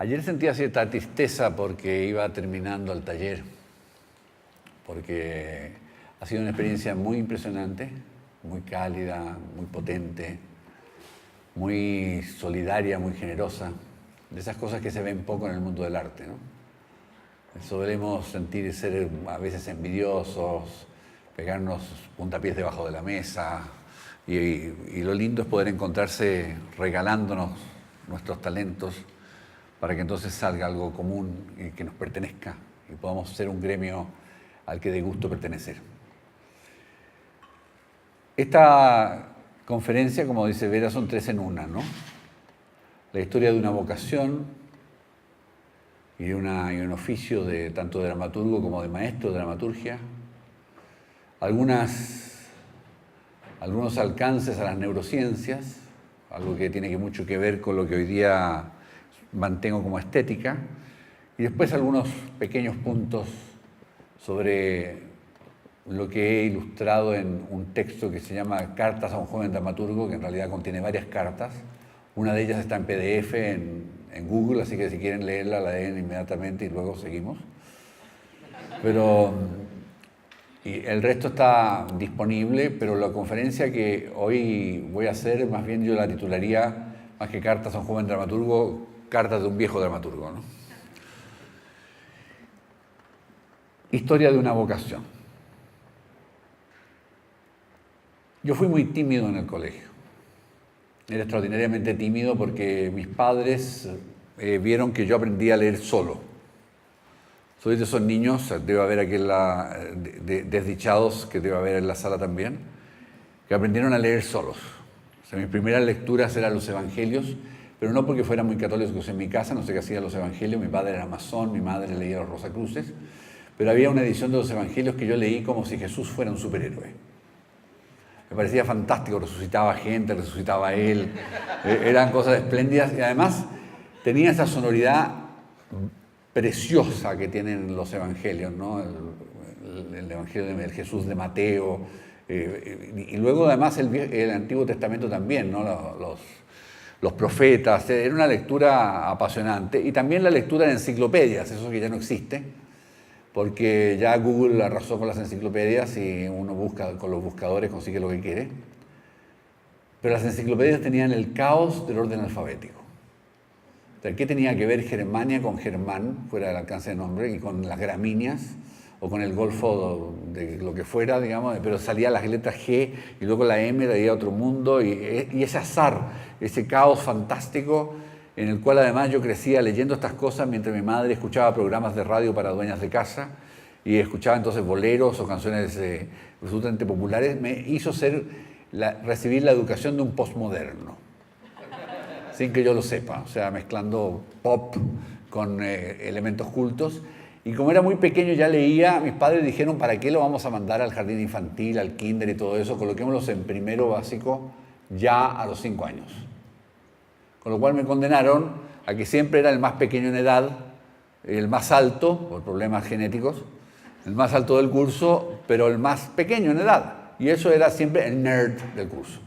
Ayer sentía cierta tristeza porque iba terminando el taller, porque ha sido una experiencia muy impresionante, muy cálida, muy potente, muy solidaria, muy generosa, de esas cosas que se ven poco en el mundo del arte, ¿no? Solemos sentir y ser a veces envidiosos, pegarnos puntapiés debajo de la mesa, y lo lindo es poder encontrarse regalándonos nuestros talentos para que entonces salga algo común y que nos pertenezca y podamos ser un gremio al que dé gusto pertenecer. Esta conferencia, como dice Vera, son 3 en una, ¿no? La historia de una vocación y un oficio tanto de dramaturgo como de maestro de dramaturgia, algunos alcances a las neurociencias, algo que tiene mucho que ver con lo que hoy día mantengo como estética, y después algunos pequeños puntos sobre lo que he ilustrado en un texto que se llama Cartas a un joven dramaturgo, que en realidad contiene varias cartas. Una de ellas está en PDF en Google, así que si quieren leerla, la leen inmediatamente y luego seguimos. Y el resto está disponible, pero la conferencia que hoy voy a hacer, más bien yo la titularía, más que Cartas a un joven dramaturgo, Cartas de un viejo dramaturgo, ¿no? Historia de una vocación. Yo fui muy tímido en el colegio. Era extraordinariamente tímido porque mis padres vieron que yo aprendí a leer solo. Soy de esos niños, debe haber aquí desdichados, que debe haber en la sala también, que aprendieron a leer solos. O sea, mis primeras lecturas eran los evangelios, pero no porque fueran muy católicos en mi casa, no sé qué hacían los evangelios, mi padre era masón, mi madre leía los Rosacruces, pero había una edición de los evangelios que yo leí como si Jesús fuera un superhéroe. Me parecía fantástico, resucitaba gente, resucitaba a él, eran cosas espléndidas y además tenía esa sonoridad preciosa que tienen los evangelios, ¿no? El evangelio del Jesús de Mateo, y luego además el Antiguo Testamento también, ¿no? Los profetas, era una lectura apasionante, y también la lectura de enciclopedias, eso que ya no existe, porque ya Google arrasó con las enciclopedias y uno busca con los buscadores, consigue lo que quiere. Pero las enciclopedias tenían el caos del orden alfabético. O sea, ¿qué tenía que ver Germania con Germán, fuera del alcance de nombre, y con las gramíneas, o con el golfo de lo que fuera, digamos, pero salía las letras G y luego la M, de ahí a otro mundo, y ese azar, ese caos fantástico, en el cual además yo crecía leyendo estas cosas mientras mi madre escuchaba programas de radio para dueñas de casa y escuchaba entonces boleros o canciones absolutamente populares, me hizo recibir la educación de un postmoderno, sin que yo lo sepa, o sea, mezclando pop con elementos cultos. Y como era muy pequeño ya leía, mis padres dijeron, ¿para qué lo vamos a mandar al jardín infantil, al kinder y todo eso? Coloquémoslos en primero básico ya a los 5 años. Con lo cual me condenaron a que siempre era el más pequeño en edad, el más alto, por problemas genéticos, el más alto del curso, pero el más pequeño en edad. Y eso era siempre el nerd del curso.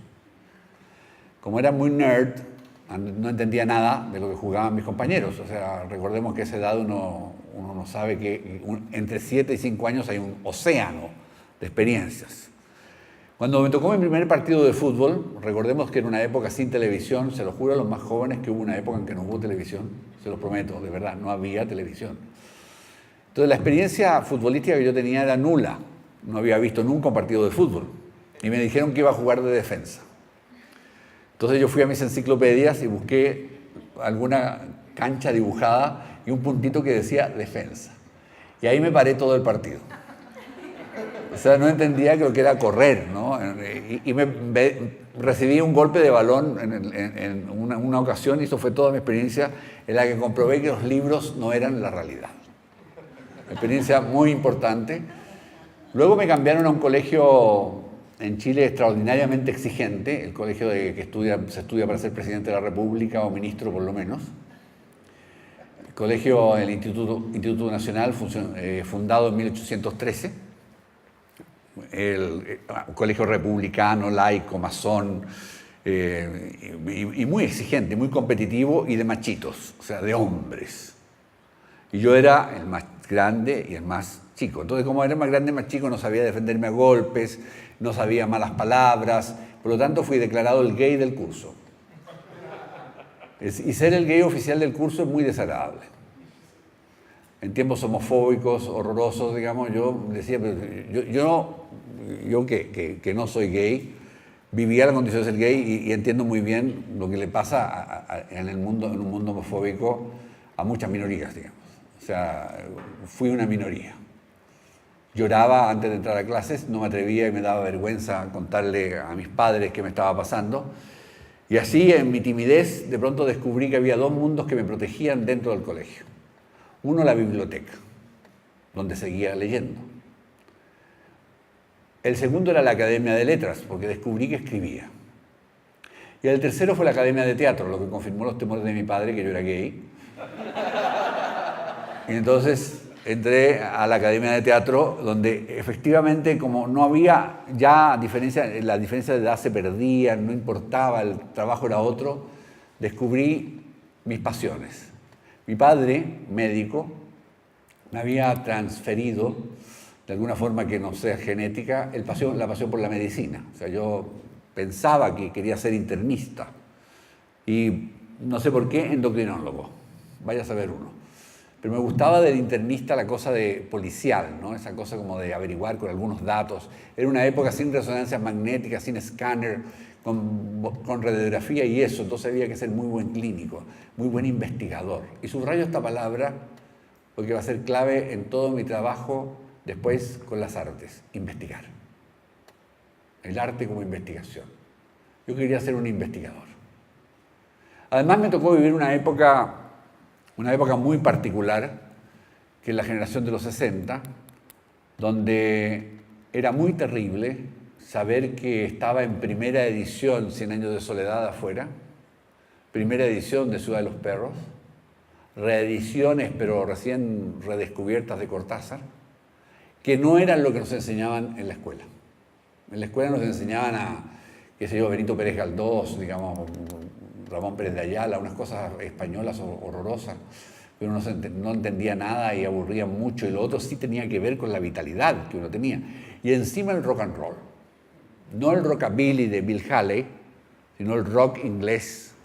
Como era muy nerd, no entendía nada de lo que jugaban mis compañeros. O sea, recordemos que a esa edad uno no sabe que entre 7 y 5 años hay un océano de experiencias. Cuando me tocó mi primer partido de fútbol, recordemos que en una época sin televisión, se lo juro a los más jóvenes que hubo una época en que no hubo televisión, se los prometo, de verdad, no había televisión. Entonces la experiencia futbolística que yo tenía era nula, no había visto nunca un partido de fútbol, y me dijeron que iba a jugar de defensa. Entonces yo fui a mis enciclopedias y busqué alguna cancha dibujada y un puntito que decía defensa. Y ahí me paré todo el partido. O sea, no entendía lo que era correr, ¿no? Y recibí un golpe de balón en una ocasión, y eso fue toda mi experiencia, en la que comprobé que los libros no eran la realidad. Experiencia muy importante. Luego me cambiaron a un colegio en Chile extraordinariamente exigente, el colegio se estudia para ser presidente de la República o ministro por lo menos. El Instituto Nacional, fundado en 1813. Un colegio republicano, laico, masón, y muy exigente, muy competitivo y de machitos, o sea, de hombres. Y yo era el más grande y el más chico. Entonces, como era el más grande y más chico, no sabía defenderme a golpes, no sabía malas palabras, por lo tanto fui declarado el gay del curso. Y ser el gay oficial del curso es muy desagradable. En tiempos homofóbicos, horrorosos, digamos, yo decía, pero yo que no soy gay, vivía la condición de ser gay y entiendo muy bien lo que le pasa en un mundo homofóbico a muchas minorías, digamos. O sea, fui una minoría. Lloraba antes de entrar a clases, no me atrevía y me daba vergüenza contarle a mis padres qué me estaba pasando. Y así, en mi timidez, de pronto descubrí que había dos mundos que me protegían dentro del colegio. Uno, la biblioteca, donde seguía leyendo. El segundo era la Academia de Letras, porque descubrí que escribía. Y el tercero fue la Academia de Teatro, lo que confirmó los temores de mi padre, que yo era gay. Y entonces entré a la Academia de Teatro, donde efectivamente, como no había ya la diferencia de edad se perdía, no importaba, el trabajo era otro, descubrí mis pasiones. Mi padre, médico, me había transferido, de alguna forma que no sea genética, la pasión por la medicina. O sea, yo pensaba que quería ser internista y no sé por qué endocrinólogo, vaya a saber uno. Pero me gustaba del internista la cosa de policial, ¿no? Esa cosa como de averiguar con algunos datos. Era una época sin resonancias magnéticas, sin escáner, con radiografía y eso, entonces había que ser muy buen clínico, muy buen investigador. Y subrayo esta palabra porque va a ser clave en todo mi trabajo después con las artes, investigar. El arte como investigación. Yo quería ser un investigador. Además me tocó vivir una época muy particular, que es la generación de los 60, donde era muy terrible saber que estaba en primera edición 100 años de soledad afuera, primera edición de Ciudad de los Perros, reediciones pero recién redescubiertas de Cortázar, que no eran lo que nos enseñaban en la escuela. En la escuela nos enseñaban a, qué sé yo, Benito Pérez Galdós, digamos, Ramón Pérez de Ayala, unas cosas españolas horrorosas, pero uno no entendía nada y aburría mucho, y lo otro sí tenía que ver con la vitalidad que uno tenía. Y encima el rock and roll. No el rockabilly de Bill Haley, sino el rock inglés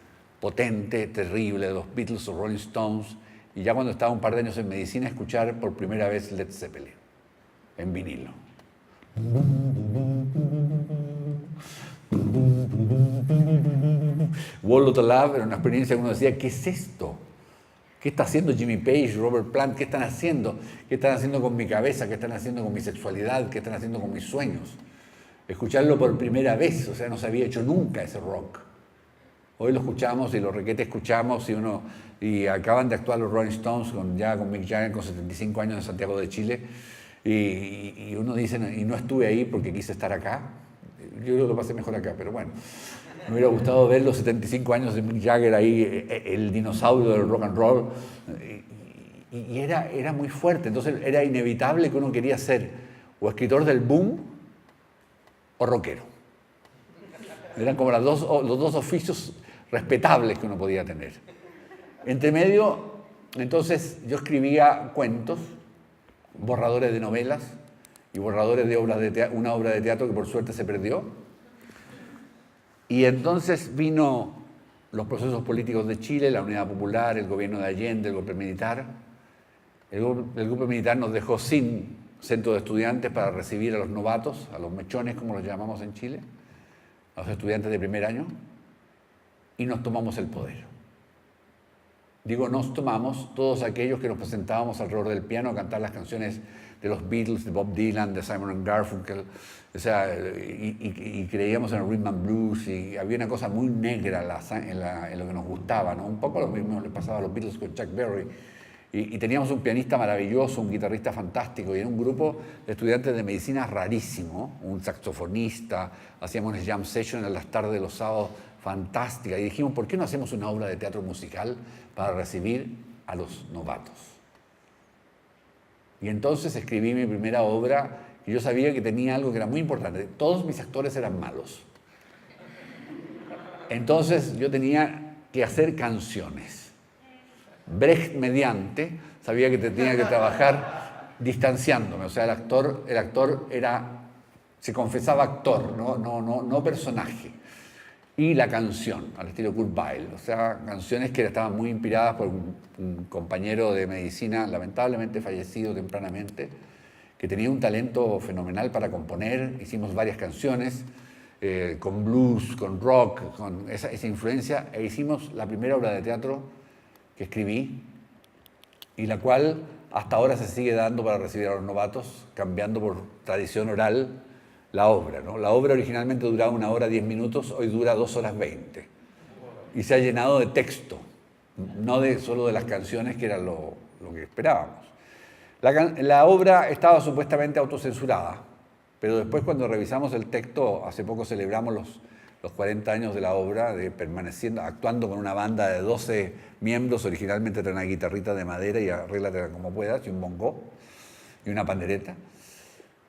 potente, terrible, de los Beatles o Rolling Stones, y ya cuando estaba un par de años en medicina, escuchar por primera vez Led Zeppelin, en vinilo. Wall of the Love era una experiencia que uno decía, ¿qué es esto? ¿Qué está haciendo Jimmy Page, Robert Plant? ¿Qué están haciendo? ¿Qué están haciendo con mi cabeza? ¿Qué están haciendo con mi sexualidad? ¿Qué están haciendo con mis sueños? Escucharlo por primera vez, o sea, no se había hecho nunca ese rock. Hoy lo escuchamos y lo requete escuchamos y acaban de actuar los Rolling Stones ya con Mick Jagger con 75 años en Santiago de Chile y uno dice, y no estuve ahí porque quise estar acá. Yo lo pasé mejor acá, pero bueno. Me hubiera gustado ver los 75 años de Mick Jagger ahí, el dinosaurio del rock and roll. Y era muy fuerte, entonces era inevitable que uno quería ser o escritor del boom o rockero. Eran como los dos oficios respetables que uno podía tener. Entre medio, entonces, yo escribía cuentos, borradores de novelas y borradores de una obra de teatro que por suerte se perdió. Y entonces vino los procesos políticos de Chile, la Unidad Popular, el gobierno de Allende, el golpe militar. El golpe militar nos dejó sin centro de estudiantes para recibir a los novatos, a los mechones, como los llamamos en Chile, a los estudiantes de primer año, y nos tomamos el poder. Digo, nos tomamos todos aquellos que nos presentábamos alrededor del piano a cantar las canciones de los Beatles, de Bob Dylan, de Simon & Garfunkel, o sea, y creíamos en el rhythm and blues, y había una cosa muy negra en lo que nos gustaba, ¿no? Un poco lo mismo le pasaba a los Beatles con Chuck Berry, y teníamos un pianista maravilloso, un guitarrista fantástico, y era un grupo de estudiantes de medicina rarísimo, un saxofonista, hacíamos una jam session en las tardes de los sábados, fantástica, y dijimos, ¿por qué no hacemos una obra de teatro musical para recibir a los novatos? Y entonces escribí mi primera obra, y yo sabía que tenía algo que era muy importante. Todos mis actores eran malos. Entonces yo tenía que hacer canciones. Brecht mediante, sabía que tenía que trabajar distanciándome. O sea, el actor se confesaba actor, no personaje. Y la canción, al estilo Kurt Weill. O sea, canciones que estaban muy inspiradas por un compañero de medicina, lamentablemente fallecido tempranamente, que tenía un talento fenomenal para componer. Hicimos varias canciones con blues, con rock, con esa influencia, e hicimos la primera obra de teatro que escribí y la cual hasta ahora se sigue dando para recibir a los novatos, cambiando por tradición oral la obra, ¿no? La obra originalmente duraba 1 hora 10 minutos, hoy dura 2 horas 20. Y se ha llenado de texto, no solo de las canciones, que era lo que esperábamos. La obra estaba supuestamente autocensurada, pero después, cuando revisamos el texto, hace poco celebramos los 40 años de la obra, actuando con una banda de 12 miembros. Originalmente era una guitarrita de madera y arréglate como puedas, y un bongó y una pandereta.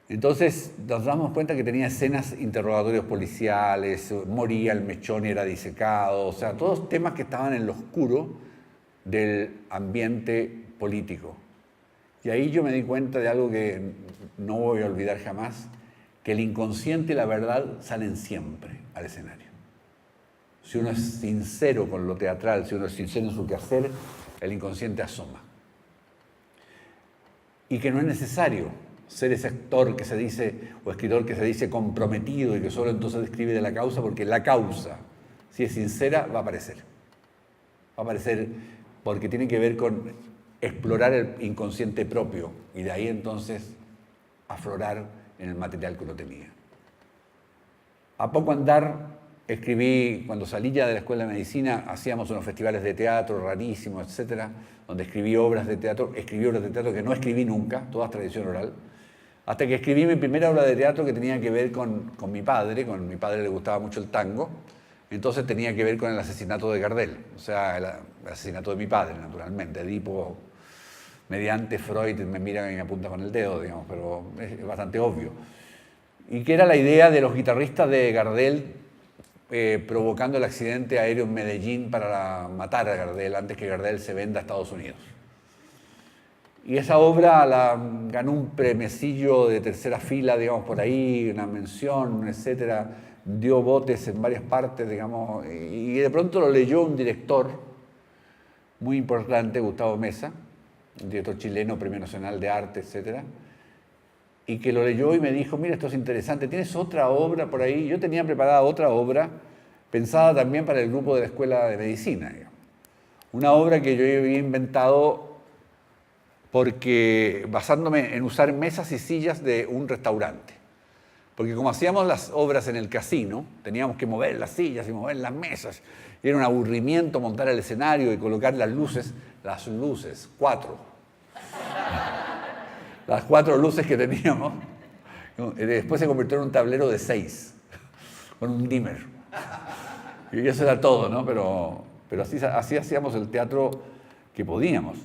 Entonces nos damos cuenta que tenía escenas, interrogatorios policiales, moría el mechón y era disecado, o sea, todos temas que estaban en lo oscuro del ambiente político. Y ahí yo me di cuenta de algo que no voy a olvidar jamás, que el inconsciente y la verdad salen siempre al escenario. Si uno es sincero con lo teatral, si uno es sincero en su quehacer, el inconsciente asoma. Y que no es necesario ser ese actor que se dice, o escritor que se dice comprometido y que solo entonces escribe de la causa, porque la causa, si es sincera, va a aparecer. Va a aparecer porque tiene que ver con explorar el inconsciente propio y de ahí entonces aflorar en el material que uno tenía. A poco andar, escribí, cuando salí ya de la Escuela de Medicina, hacíamos unos festivales de teatro rarísimos, etcétera, donde escribí obras de teatro que no escribí nunca, todas tradición oral, hasta que escribí mi primera obra de teatro que tenía que ver con mi padre. Con mi padre le gustaba mucho el tango, entonces tenía que ver con el asesinato de Gardel, o sea, el asesinato de mi padre, naturalmente. Edipo, mediante Freud, me mira y me apunta con el dedo, digamos, pero es bastante obvio. Y que era la idea de los guitarristas de Gardel provocando el accidente aéreo en Medellín para matar a Gardel antes que Gardel se venda a Estados Unidos. Y esa obra ganó un premiecillo de tercera fila, digamos, por ahí, una mención, etcétera. Dio botes en varias partes, digamos, y de pronto lo leyó un director muy importante, Gustavo Mesa, un director chileno, Premio Nacional de Arte, etcétera, y que lo leyó y me dijo, mira, esto es interesante, ¿tienes otra obra por ahí? Yo tenía preparada otra obra, pensada también para el grupo de la Escuela de Medicina, digamos. Una obra que yo había inventado porque basándome en usar mesas y sillas de un restaurante. Porque como hacíamos las obras en el casino, teníamos que mover las sillas y mover las mesas. Y era un aburrimiento montar el escenario y colocar las luces, 4. Las 4 luces que teníamos. Después se convirtió en un tablero de 6, con un dimmer. Y eso era todo, ¿no? Pero así hacíamos el teatro que podíamos.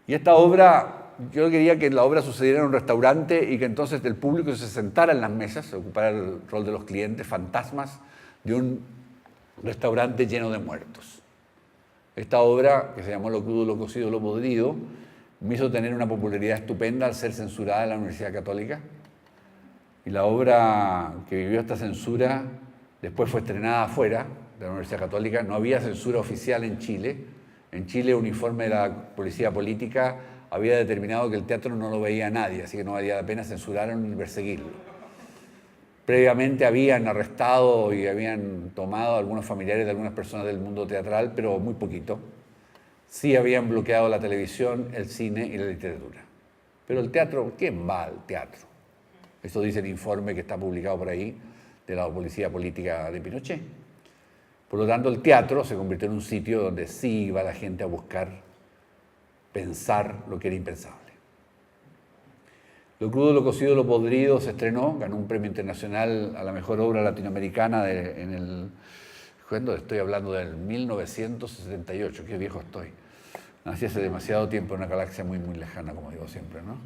Y esta obra, yo quería que la obra sucediera en un restaurante y que entonces el público se sentara en las mesas, ocupara el rol de los clientes, fantasmas de un restaurante lleno de muertos. Esta obra, que se llamó Lo crudo, lo cocido, lo podrido, me hizo tener una popularidad estupenda al ser censurada en la Universidad Católica. Y la obra que vivió esta censura después fue estrenada afuera de la Universidad Católica. No había censura oficial en Chile. En Chile, un informe de la policía política había determinado que el teatro no lo veía nadie, así que no valía la pena censurarlo ni perseguirlo. Previamente habían arrestado y habían tomado a algunos familiares de algunas personas del mundo teatral, pero muy poquito. Sí habían bloqueado la televisión, el cine y la literatura. Pero el teatro, ¿quién va al teatro? Eso dice el informe que está publicado por ahí de la policía política de Pinochet. Por lo tanto, el teatro se convirtió en un sitio donde sí iba la gente a buscar pensar lo que era impensable. Lo crudo, lo cocido, lo podrido se estrenó, ganó un premio internacional a la mejor obra latinoamericana ¿cuándo? Estoy hablando del 1978, qué viejo estoy. Nací hace demasiado tiempo en una galaxia muy, muy lejana, como digo siempre, ¿no?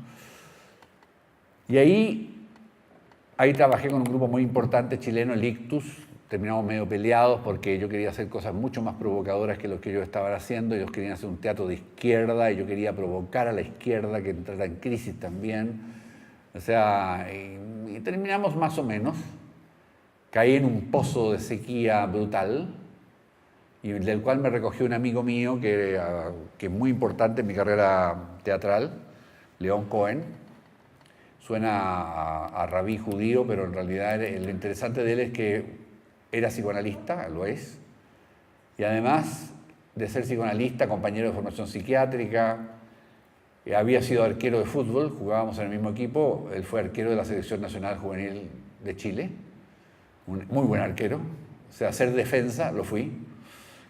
Y ahí trabajé con un grupo muy importante chileno, el Ictus, terminamos medio peleados porque yo quería hacer cosas mucho más provocadoras que lo que ellos estaban haciendo. Ellos querían hacer un teatro de izquierda y yo quería provocar a la izquierda que entrara en crisis también. O sea, y terminamos más o menos. Caí en un pozo de sequía brutal y del cual me recogió un amigo mío que es muy importante en mi carrera teatral, León Cohen. Suena a rabí judío, pero en realidad lo interesante de él es que era psicoanalista, lo es, y además de ser psicoanalista, compañero de formación psiquiátrica, había sido arquero de fútbol, jugábamos en el mismo equipo, él fue arquero de la Selección Nacional Juvenil de Chile, un muy buen arquero, o sea, hacer defensa lo fui,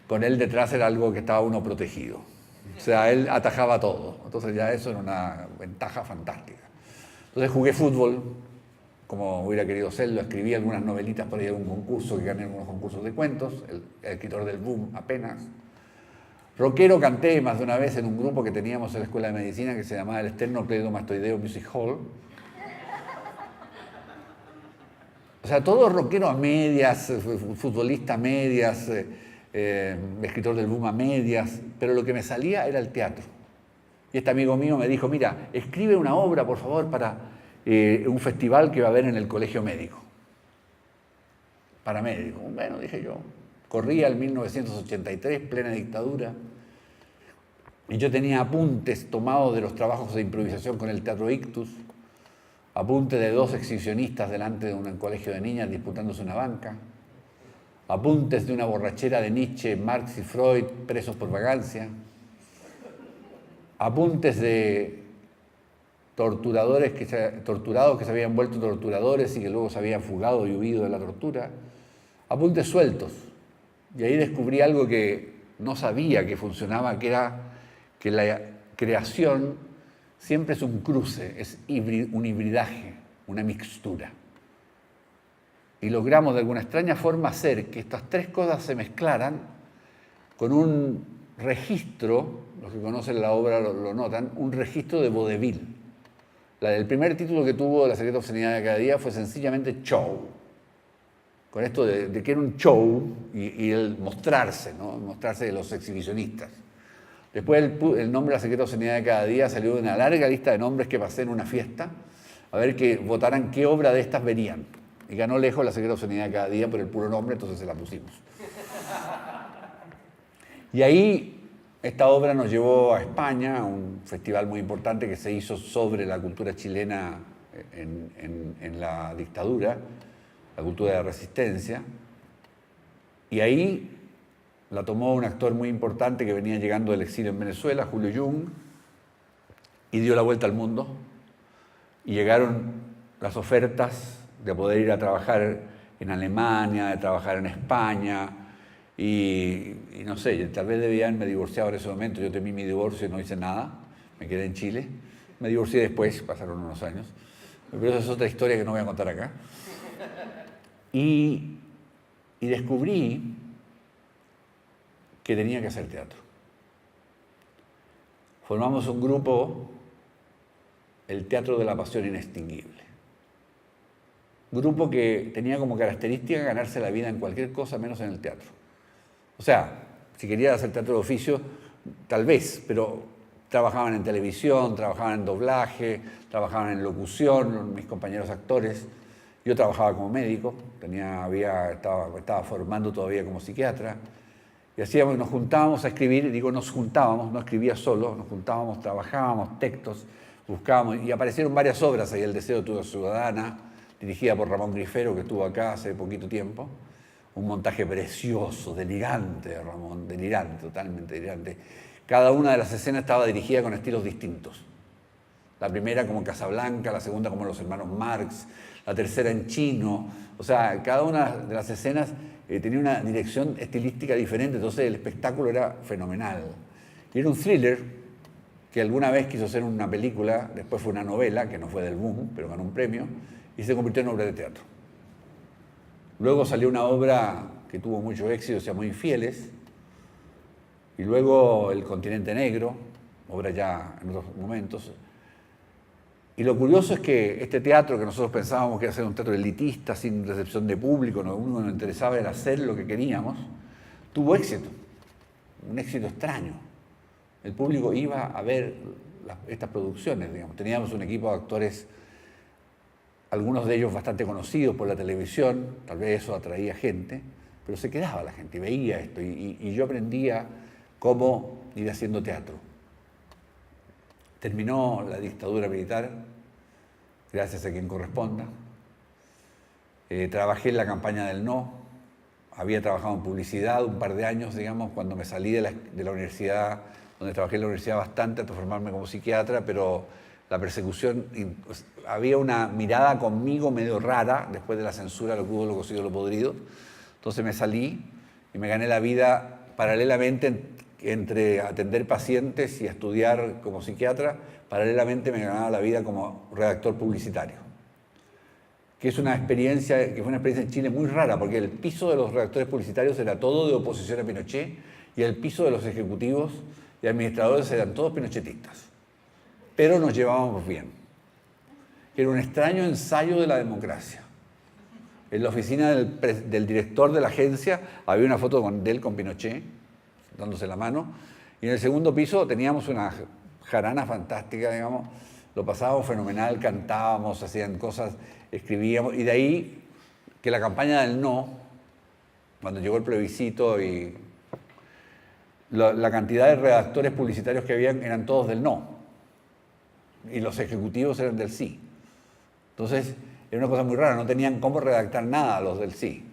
con él detrás era algo que estaba uno protegido, o sea, él atajaba todo, entonces ya eso era una ventaja fantástica. Entonces jugué fútbol, como hubiera querido serlo, escribí algunas novelitas por ahí en algún concurso, que gané algunos concursos de cuentos, el escritor del boom apenas. Rockero canté más de una vez en un grupo que teníamos en la Escuela de Medicina que se llamaba el Esternocleidomastoideo Music Hall. O sea, todo rockero a medias, futbolista a medias, escritor del boom a medias, pero lo que me salía era el teatro. Y este amigo mío me dijo, mira, escribe una obra, por favor, para un festival que va a haber en el colegio médico. Paramédico. Bueno, dije yo. Corría el 1983, plena dictadura, y yo tenía apuntes tomados de los trabajos de improvisación con el Teatro Ictus, apuntes de 2 exhibicionistas delante de un colegio de niñas disputándose una banca, apuntes de una borrachera de Nietzsche, Marx y Freud presos por vagancia, apuntes de torturados que se habían vuelto torturadores y que luego se habían fugado y huido de la tortura, apuntes sueltos. Y ahí descubrí algo que no sabía que funcionaba, que era que la creación siempre es un cruce, es un hibridaje, una mixtura. Y logramos de alguna extraña forma hacer que estas 3 cosas se mezclaran con un registro, los que conocen la obra lo notan, un registro de vodevil. El primer título que tuvo La Secreta Obscenidad de Cada Día fue sencillamente Show. Con esto de que era un show y el mostrarse, ¿no? Mostrarse de los exhibicionistas. Después el nombre La Secreta Obscenidad de Cada Día salió de una larga lista de nombres que pasé en una fiesta, a ver que votaran qué obra de estas verían. Y ganó lejos La Secreta Obscenidad de Cada Día por el puro nombre, entonces se la pusimos. Y ahí esta obra nos llevó a España, a un festival muy importante que se hizo sobre la cultura chilena en la dictadura, la cultura de resistencia. Y ahí la tomó un actor muy importante que venía llegando del exilio en Venezuela, Julio Jung, y dio la vuelta al mundo. Y llegaron las ofertas de poder ir a trabajar en Alemania, de trabajar en España, y no sé, tal vez debía haberme divorciado en ese momento. Yo temí mi divorcio y no hice nada, me quedé en Chile. Me divorcié después, pasaron unos años, pero esa es otra historia que no voy a contar acá. Y descubrí que tenía que hacer teatro. Formamos un grupo, el Teatro de la Pasión Inextinguible. Grupo que tenía como característica ganarse la vida en cualquier cosa menos en el teatro. O sea, si quería hacer teatro de oficio, tal vez, pero trabajaban en televisión, trabajaban en doblaje, trabajaban en locución, mis compañeros actores. Yo trabajaba como médico, estaba formando todavía como psiquiatra, y nos juntábamos a escribir, digo nos juntábamos, no escribía solo, nos juntábamos, trabajábamos textos, buscábamos, y aparecieron varias obras ahí, El Deseo de tu Ciudadana, dirigida por Ramón Grifero, que estuvo acá hace poquito tiempo, un montaje precioso, delirante de Ramón, delirante, totalmente delirante. Cada una de las escenas estaba dirigida con estilos distintos. La primera como Casablanca, la segunda como Los Hermanos Marx, la tercera en chino. O sea, cada una de las escenas tenía una dirección estilística diferente, entonces el espectáculo era fenomenal. Y era un thriller que alguna vez quiso ser una película, después fue una novela, que no fue del boom, pero ganó un premio, y se convirtió en obra de teatro. Luego salió una obra que tuvo mucho éxito, se llamó Infieles, y luego El Continente Negro, obra ya en otros momentos. Y lo curioso es que este teatro, que nosotros pensábamos que iba a ser un teatro elitista, sin recepción de público, lo único que nos interesaba era hacer lo que queríamos, tuvo éxito, un éxito extraño. El público iba a ver estas producciones, digamos. Teníamos un equipo de actores, algunos de ellos bastante conocidos por la televisión, tal vez eso atraía gente, pero se quedaba la gente y veía esto, y yo aprendía cómo ir haciendo teatro. Terminó la dictadura militar, gracias a quien corresponda. Trabajé en la campaña del no. Había trabajado en publicidad un par de años, digamos, cuando me salí de la universidad, donde trabajé en la universidad bastante, hasta formarme como psiquiatra, pero la persecución, había una mirada conmigo medio rara, después de la censura, lo crudo, lo cocido, lo podrido. Entonces me salí y me gané la vida paralelamente entre atender pacientes y estudiar como psiquiatra. Paralelamente me ganaba la vida como redactor publicitario, que fue una experiencia en Chile muy rara, porque el piso de los redactores publicitarios era todo de oposición a Pinochet y el piso de los ejecutivos y administradores eran todos pinochetistas. Pero nos llevábamos bien. Era un extraño ensayo de la democracia. En la oficina del director de la agencia había una foto de él con Pinochet, dándose la mano, y en el segundo piso teníamos una jarana fantástica, digamos, lo pasábamos fenomenal, cantábamos, hacían cosas, escribíamos, y de ahí que la campaña del no, cuando llegó el plebiscito y la cantidad de redactores publicitarios que habían eran todos del no, y los ejecutivos eran del sí. Entonces, era una cosa muy rara, no tenían cómo redactar nada los del sí.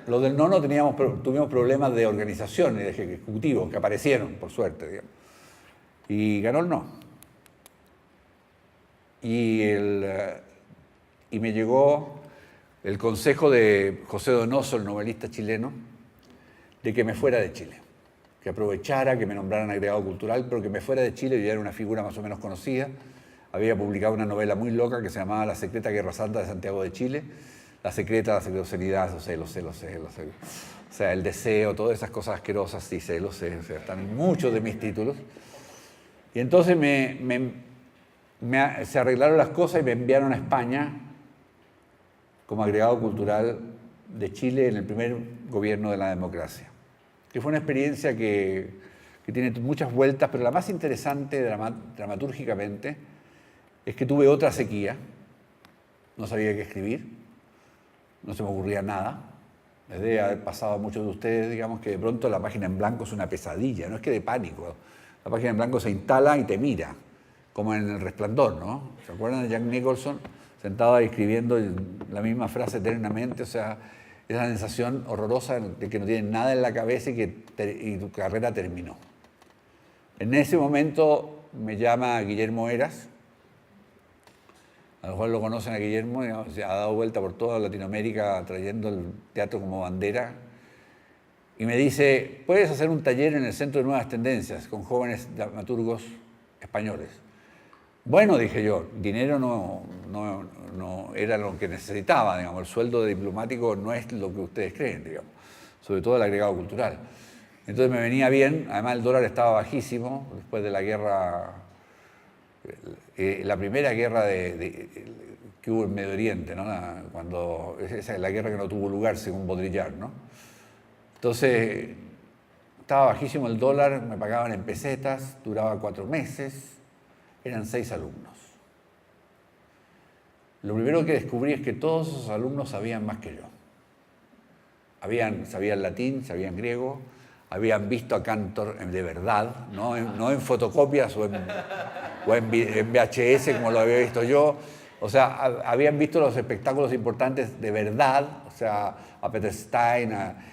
Los del no tuvimos problemas de organización y de ejecutivos, que aparecieron, por suerte, digamos. Y ganó el no. Y me llegó el consejo de José Donoso, el novelista chileno, de que me fuera de Chile, que aprovechara, que me nombraran agregado cultural, pero que me fuera de Chile. Yo ya era una figura más o menos conocida, había publicado una novela muy loca que se llamaba La secreta Guerra Santa de Santiago de Chile, la secretuosidad, los celos. O sea, el deseo, todas esas cosas asquerosas, sí, celos, o sea, están en muchos de mis títulos. Y entonces se arreglaron las cosas y me enviaron a España como agregado cultural de Chile en el primer gobierno de la democracia. Que fue una experiencia que tiene muchas vueltas, pero la más interesante dramatúrgicamente es que tuve otra sequía, no sabía qué escribir, no se me ocurría nada. Les debe haber pasado a muchos de ustedes, digamos, que de pronto la página en blanco es una pesadilla, no es que de pánico. La página en blanco se instala y te mira, como en El Resplandor, ¿no? ¿Se acuerdan de Jack Nicholson? Sentado ahí escribiendo la misma frase eternamente, o sea, esa sensación horrorosa de que no tienes nada en la cabeza y tu carrera terminó. En ese momento me llama Guillermo Heras. A lo mejor lo conocen a Guillermo, digamos, se ha dado vuelta por toda Latinoamérica trayendo el teatro como bandera. Y me dice, puedes hacer un taller en el Centro de Nuevas Tendencias con jóvenes dramaturgos españoles. Bueno, dije yo, dinero no era lo que necesitaba, digamos, el sueldo de diplomático no es lo que ustedes creen, digamos, sobre todo el agregado cultural. Entonces me venía bien, además el dólar estaba bajísimo, después de la guerra, la primera guerra que hubo en Medio Oriente, ¿no? Esa es la guerra que no tuvo lugar, según Baudrillard, ¿no? Entonces, estaba bajísimo el dólar, me pagaban en pesetas, duraba 4 meses, eran 6 alumnos. Lo primero que descubrí es que todos esos alumnos sabían más que yo. Sabían latín, sabían griego, habían visto a Cantor de verdad, no en fotocopias o en VHS como lo había visto yo. O sea, habían visto los espectáculos importantes de verdad, o sea, a Peter Stein, a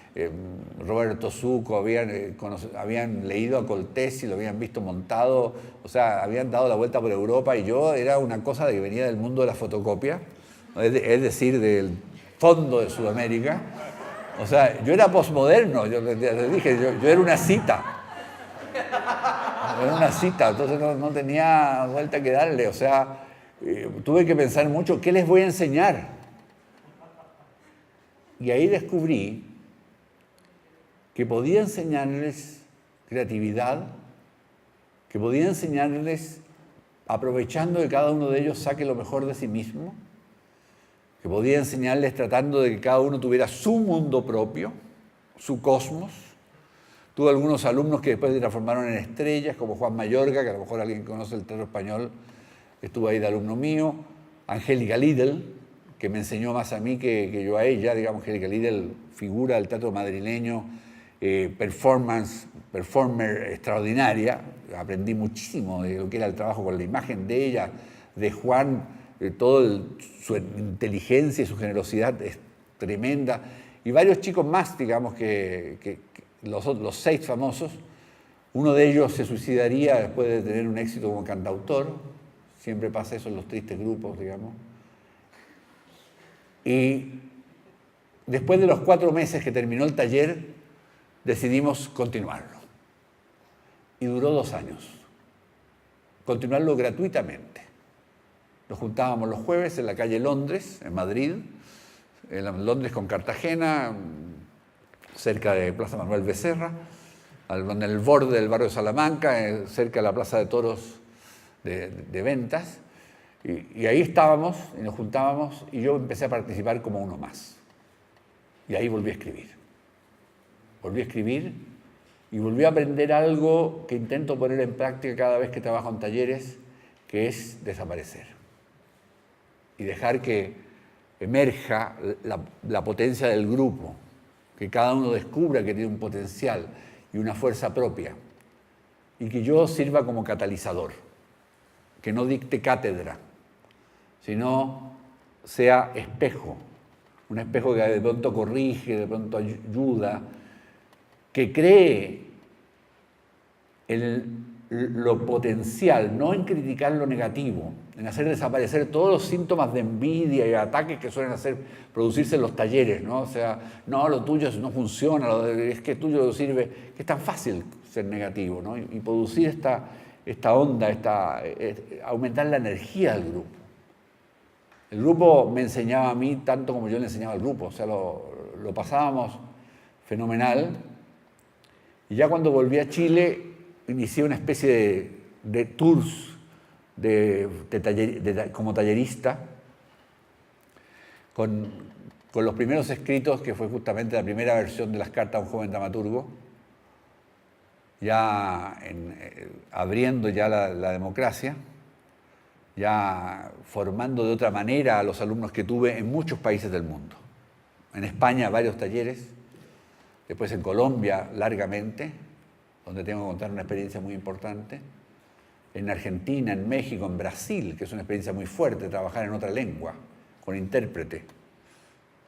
Roberto Zucco, habían leído a Coltesi, lo habían visto montado, o sea, habían dado la vuelta por Europa, y yo era una cosa de que venía del mundo de la fotocopia, es decir, del fondo de Sudamérica. O sea, yo era posmoderno, yo les dije, yo era una cita. Era una cita, entonces no tenía vuelta que darle, o sea, tuve que pensar mucho, ¿qué les voy a enseñar? Y ahí descubrí que podía enseñarles creatividad, que podía enseñarles aprovechando que cada uno de ellos saque lo mejor de sí mismo, que podía enseñarles tratando de que cada uno tuviera su mundo propio, su cosmos. Tuve algunos alumnos que después se transformaron en estrellas, como Juan Mayorga, que a lo mejor alguien que conoce el teatro español estuvo ahí de alumno mío, Angélica Lidl, que me enseñó más a mí que yo a ella, digamos. Angélica Lidl, figura del teatro madrileño, performer extraordinaria. Aprendí muchísimo de lo que era el trabajo con la imagen de ella, de Juan, su inteligencia y su generosidad es tremenda. Y varios chicos más, digamos, que los 6 famosos. Uno de ellos se suicidaría después de tener un éxito como cantautor. Siempre pasa eso en los tristes grupos, digamos. Y después de los 4 meses que terminó el taller, decidimos continuarlo. Y duró 2 años. Continuarlo gratuitamente. Nos juntábamos los jueves en la calle Londres, en Madrid, en Londres con Cartagena, cerca de Plaza Manuel Becerra, en el borde del barrio de Salamanca, cerca de la Plaza de Toros de Ventas. Y ahí estábamos, y nos juntábamos, y yo empecé a participar como uno más. Y ahí volví a escribir. Volví a escribir y volví a aprender algo que intento poner en práctica cada vez que trabajo en talleres, que es desaparecer. Y dejar que emerja la potencia del grupo, que cada uno descubra que tiene un potencial y una fuerza propia, y que yo sirva como catalizador, que no dicte cátedra, sino sea espejo, un espejo que de pronto corrige, de pronto ayuda, que cree lo potencial, no en criticar lo negativo, en hacer desaparecer todos los síntomas de envidia y ataques que suelen producirse en los talleres, ¿no? O sea, no, lo tuyo no funciona, es que tuyo no sirve, que es tan fácil ser negativo, ¿no? Y producir esta onda, aumentar la energía del grupo. El grupo me enseñaba a mí tanto como yo le enseñaba al grupo, o sea, lo pasábamos fenomenal. Y ya cuando volví a Chile, inicié una especie de tours como tallerista, con los primeros escritos, que fue justamente la primera versión de las cartas a un joven dramaturgo, ya abriendo ya la democracia, ya formando de otra manera a los alumnos que tuve en muchos países del mundo. En España varios talleres, después en Colombia largamente, donde tengo que contar una experiencia muy importante, en Argentina, en México, en Brasil, que es una experiencia muy fuerte, trabajar en otra lengua, con intérprete,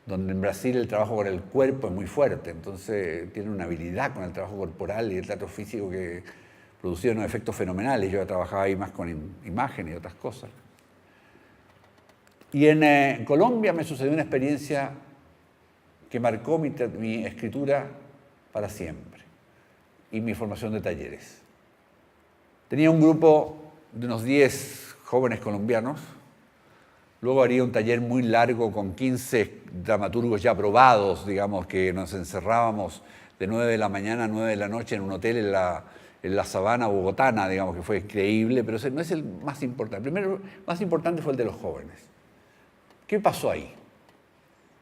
donde en Brasil el trabajo con el cuerpo es muy fuerte, entonces tiene una habilidad con el trabajo corporal y el teatro físico que producía unos efectos fenomenales. Yo trabajaba ahí más con imágenes y otras cosas. Y en Colombia me sucedió una experiencia que marcó mi escritura para siempre y mi formación de talleres. Tenía un grupo de unos 10 jóvenes colombianos. Luego haría un taller muy largo con 15 dramaturgos ya probados, digamos, que nos encerrábamos de 9 de la mañana a 9 de la noche en un hotel en la sabana bogotana, digamos, que fue increíble, pero ese no es el más importante. El primero más importante fue el de los jóvenes. ¿Qué pasó ahí?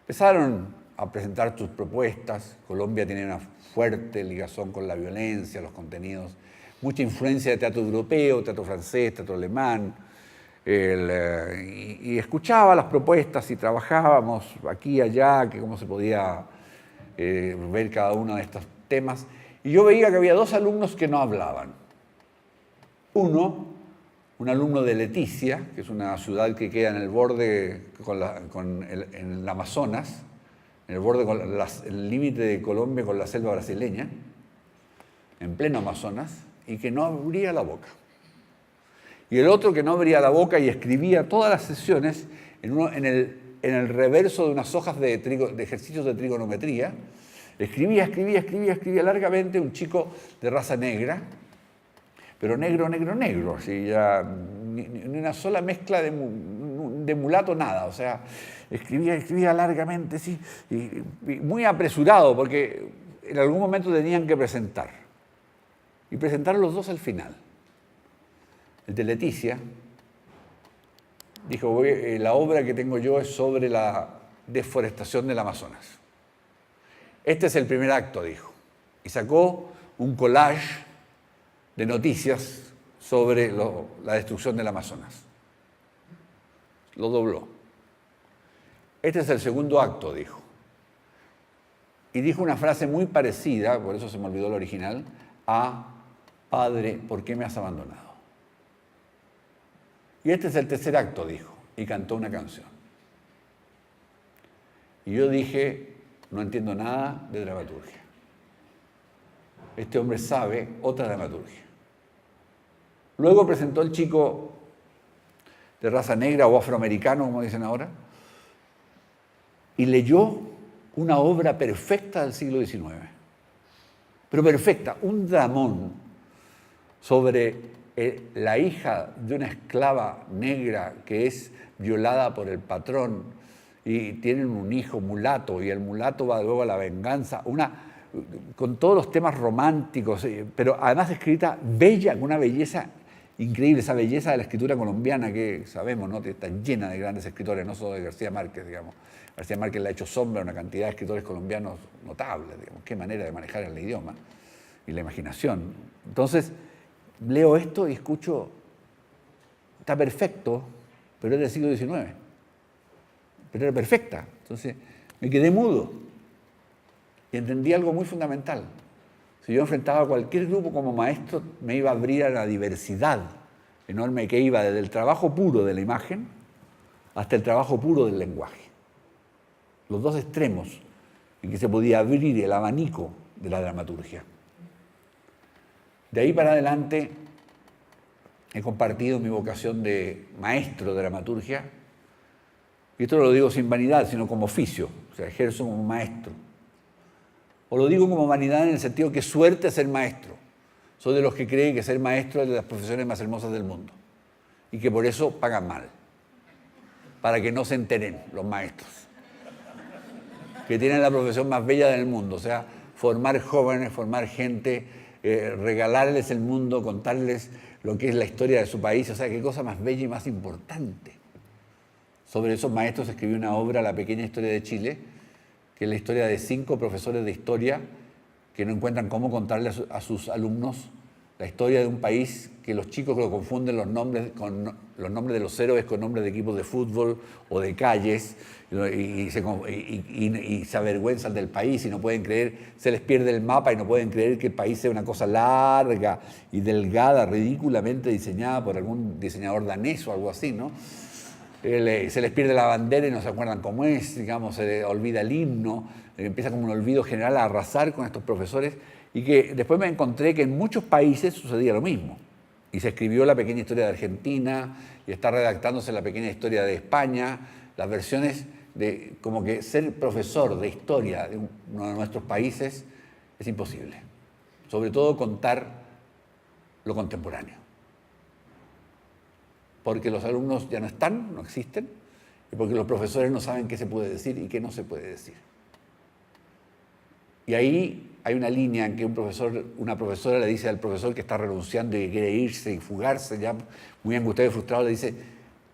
Empezaron a presentar sus propuestas. Colombia tiene una fuerte ligazón con la violencia, los contenidos, mucha influencia de teatro europeo, teatro francés, teatro alemán, y escuchaba las propuestas y trabajábamos aquí y allá, que cómo se podía ver cada uno de estos temas. Y yo veía que había 2 alumnos que no hablaban. Uno, un alumno de Leticia, que es una ciudad que queda en el borde, en el Amazonas, en el borde con el límite de Colombia con la selva brasileña, en pleno Amazonas, y que no abría la boca. Y el otro que no abría la boca y escribía todas las sesiones en el reverso de unas hojas de ejercicios de trigonometría. Escribía largamente, un chico de raza negra, pero negro, así ya, ni una sola mezcla de mulato, nada. O sea, escribía largamente, sí, y muy apresurado, porque en algún momento tenían que presentar. Y presentaron los 2 al final. El de Leticia dijo, la obra que tengo yo es sobre la deforestación del Amazonas. Este es el primer acto, dijo. Y sacó un collage de noticias sobre la destrucción del Amazonas. Lo dobló. Este es el segundo acto, dijo. Y dijo una frase muy parecida, por eso se me olvidó el original, a Padre, ¿por qué me has abandonado? Y este es el tercer acto, dijo, y cantó una canción. Y yo dije, no entiendo nada de dramaturgia. Este hombre sabe otra dramaturgia. Luego presentó el chico de raza negra o afroamericano, como dicen ahora, y leyó una obra perfecta del siglo XIX. Pero perfecta, un dramón sobre la hija de una esclava negra que es violada por el patrón y tienen un hijo mulato y el mulato va luego a la venganza, con todos los temas románticos, pero además escrita bella, con una belleza increíble, esa belleza de la escritura colombiana que sabemos, ¿no? Que está llena de grandes escritores, no solo de García Márquez, digamos. García Márquez le ha hecho sombra a una cantidad de escritores colombianos notables, digamos. Qué manera de manejar el idioma y la imaginación. Entonces, leo esto y escucho, está perfecto, pero es del siglo XIX. Pero era perfecta. Entonces, me quedé mudo y entendí algo muy fundamental. Si yo enfrentaba a cualquier grupo como maestro, me iba a abrir a la diversidad enorme que iba desde el trabajo puro de la imagen hasta el trabajo puro del lenguaje. Los dos extremos en que se podía abrir el abanico de la dramaturgia. De ahí para adelante he compartido mi vocación de maestro de dramaturgia, y esto no lo digo sin vanidad, sino como oficio, o sea, ejerzo como maestro. O lo digo como vanidad en el sentido que suerte ser maestro. Soy de los que creen que ser maestro es de las profesiones más hermosas del mundo y que por eso pagan mal, para que no se enteren los maestros, que tienen la profesión más bella del mundo, o sea, formar jóvenes, formar gente, regalarles el mundo, contarles lo que es la historia de su país, o sea, qué cosa más bella y más importante. Sobre esos maestros escribí una obra, La pequeña historia de Chile, que es la historia de 5 profesores de historia que no encuentran cómo contarle a sus alumnos la historia de un país, que los chicos lo confunden los nombres de los héroes con nombres de equipos de fútbol o de calles, y se avergüenzan del país y no pueden creer, se les pierde el mapa y no pueden creer que el país sea una cosa larga y delgada, ridículamente diseñada por algún diseñador danés o algo así, ¿no? Se les pierde la bandera y no se acuerdan cómo es, digamos, se les olvida el himno, empieza como un olvido general a arrasar con estos profesores, y que después me encontré que en muchos países sucedía lo mismo. Y se escribió La pequeña historia de Argentina, y está redactándose La pequeña historia de España, las versiones de como que ser profesor de historia de uno de nuestros países es imposible. Sobre todo contar lo contemporáneo. Porque los alumnos ya no están, no existen, y porque los profesores no saben qué se puede decir y qué no se puede decir. Y ahí hay una línea en que una profesora le dice al profesor que está renunciando y que quiere irse y fugarse, ya muy angustiado y frustrado, le dice,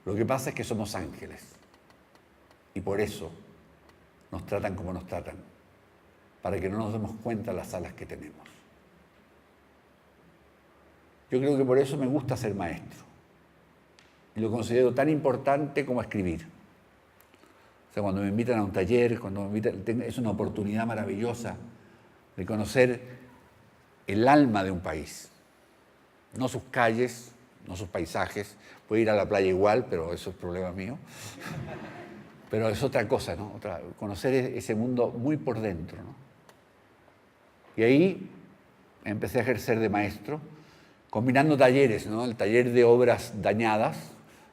lo que pasa es que somos ángeles, y por eso nos tratan como nos tratan, para que no nos demos cuenta de las alas que tenemos. Yo creo que por eso me gusta ser maestro. Y lo considero tan importante como escribir. O sea, cuando me invitan a un taller, es una oportunidad maravillosa de conocer el alma de un país. No sus calles, no sus paisajes. Puedo ir a la playa igual, pero eso es problema mío. Pero es otra cosa, ¿no? Conocer ese mundo muy por dentro, ¿no? Y ahí empecé a ejercer de maestro, combinando talleres, ¿no? El taller de obras dañadas,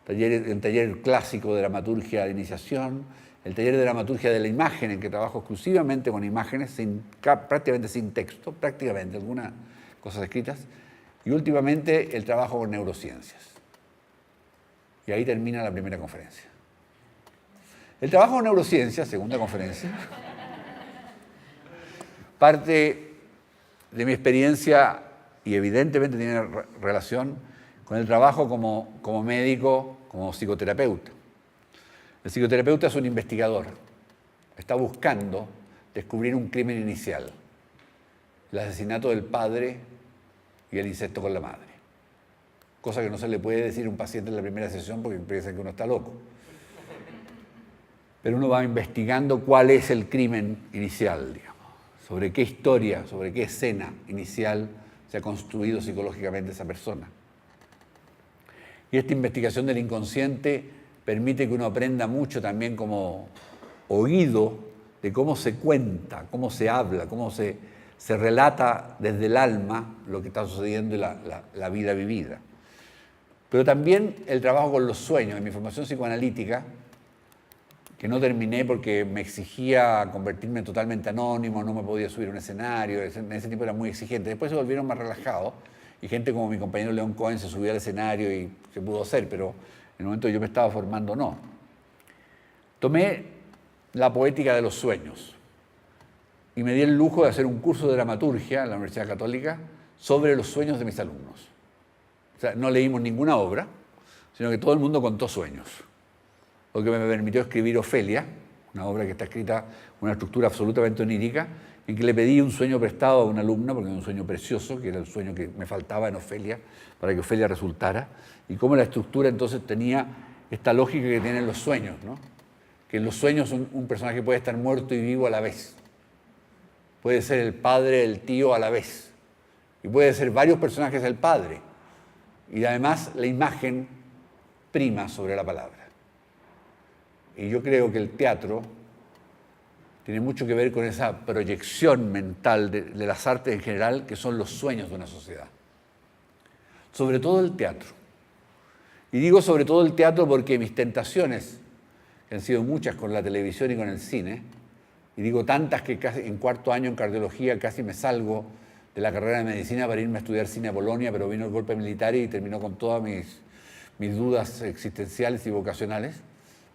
el taller clásico de dramaturgia de iniciación, el taller de dramaturgia de la imagen, en que trabajo exclusivamente con imágenes, prácticamente sin texto, prácticamente, algunas cosas escritas, y últimamente el trabajo con neurociencias. Y ahí termina la primera conferencia. El trabajo con neurociencias, segunda conferencia, parte de mi experiencia y evidentemente tiene relación con el trabajo como médico como psicoterapeuta. El psicoterapeuta es un investigador. Está buscando descubrir un crimen inicial. El asesinato del padre y el incesto con la madre. Cosa que no se le puede decir a un paciente en la primera sesión porque piensa que uno está loco. Pero uno va investigando cuál es el crimen inicial, digamos, sobre qué historia, sobre qué escena inicial se ha construido psicológicamente esa persona. Y esta investigación del inconsciente permite que uno aprenda mucho también como oído de cómo se cuenta, cómo se habla, cómo se relata desde el alma lo que está sucediendo y la vida vivida. Pero también el trabajo con los sueños. En mi formación psicoanalítica, que no terminé porque me exigía convertirme totalmente anónimo, no me podía subir a un escenario, en ese tiempo era muy exigente. Después se volvieron más relajados y gente como mi compañero León Cohen se subió al escenario y se pudo hacer, pero en el momento que yo me estaba formando no. Tomé la poética de los sueños y me di el lujo de hacer un curso de dramaturgia en la Universidad Católica sobre los sueños de mis alumnos. O sea, no leímos ninguna obra, sino que todo el mundo contó sueños. Lo que me permitió escribir Ofelia, una obra que está escrita con una estructura absolutamente onírica, en que le pedí un sueño prestado a una alumna, porque era un sueño precioso, que era el sueño que me faltaba en Ofelia, para que Ofelia resultara, y cómo la estructura entonces tenía esta lógica que tienen los sueños, ¿no? Que en los sueños un personaje puede estar muerto y vivo a la vez. Puede ser el padre, el tío a la vez. Y puede ser varios personajes el padre. Y además la imagen prima sobre la palabra. Y yo creo que el teatro tiene mucho que ver con esa proyección mental de las artes en general, que son los sueños de una sociedad. Sobre todo el teatro. Y digo sobre todo el teatro porque mis tentaciones, que han sido muchas con la televisión y con el cine, y digo tantas que casi en cuarto año en cardiología casi me salgo de la carrera de medicina para irme a estudiar cine a Polonia, pero vino el golpe militar y terminó con todas mis dudas existenciales y vocacionales,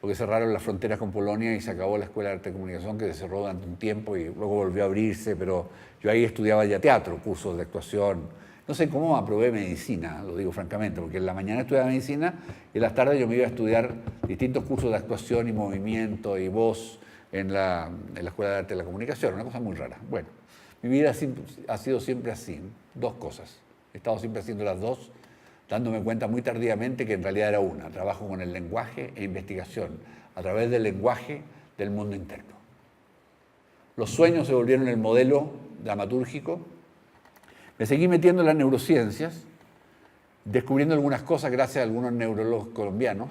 porque cerraron las fronteras con Polonia y se acabó la Escuela de Arte y Comunicación, que se cerró durante un tiempo y luego volvió a abrirse, pero yo ahí estudiaba ya teatro, cursos de actuación. No sé cómo aprobé medicina, lo digo francamente, porque en la mañana estudiaba medicina y en las tardes yo me iba a estudiar distintos cursos de actuación y movimiento y voz en la Escuela de Arte y la Comunicación, una cosa muy rara. Bueno, mi vida ha sido siempre así, dos cosas. He estado siempre haciendo las dos, dándome cuenta muy tardíamente que en realidad era una. Trabajo con el lenguaje e investigación, a través del lenguaje del mundo interno. Los sueños se volvieron el modelo dramatúrgico. Me seguí metiendo en las neurociencias, descubriendo algunas cosas gracias a algunos neurólogos colombianos.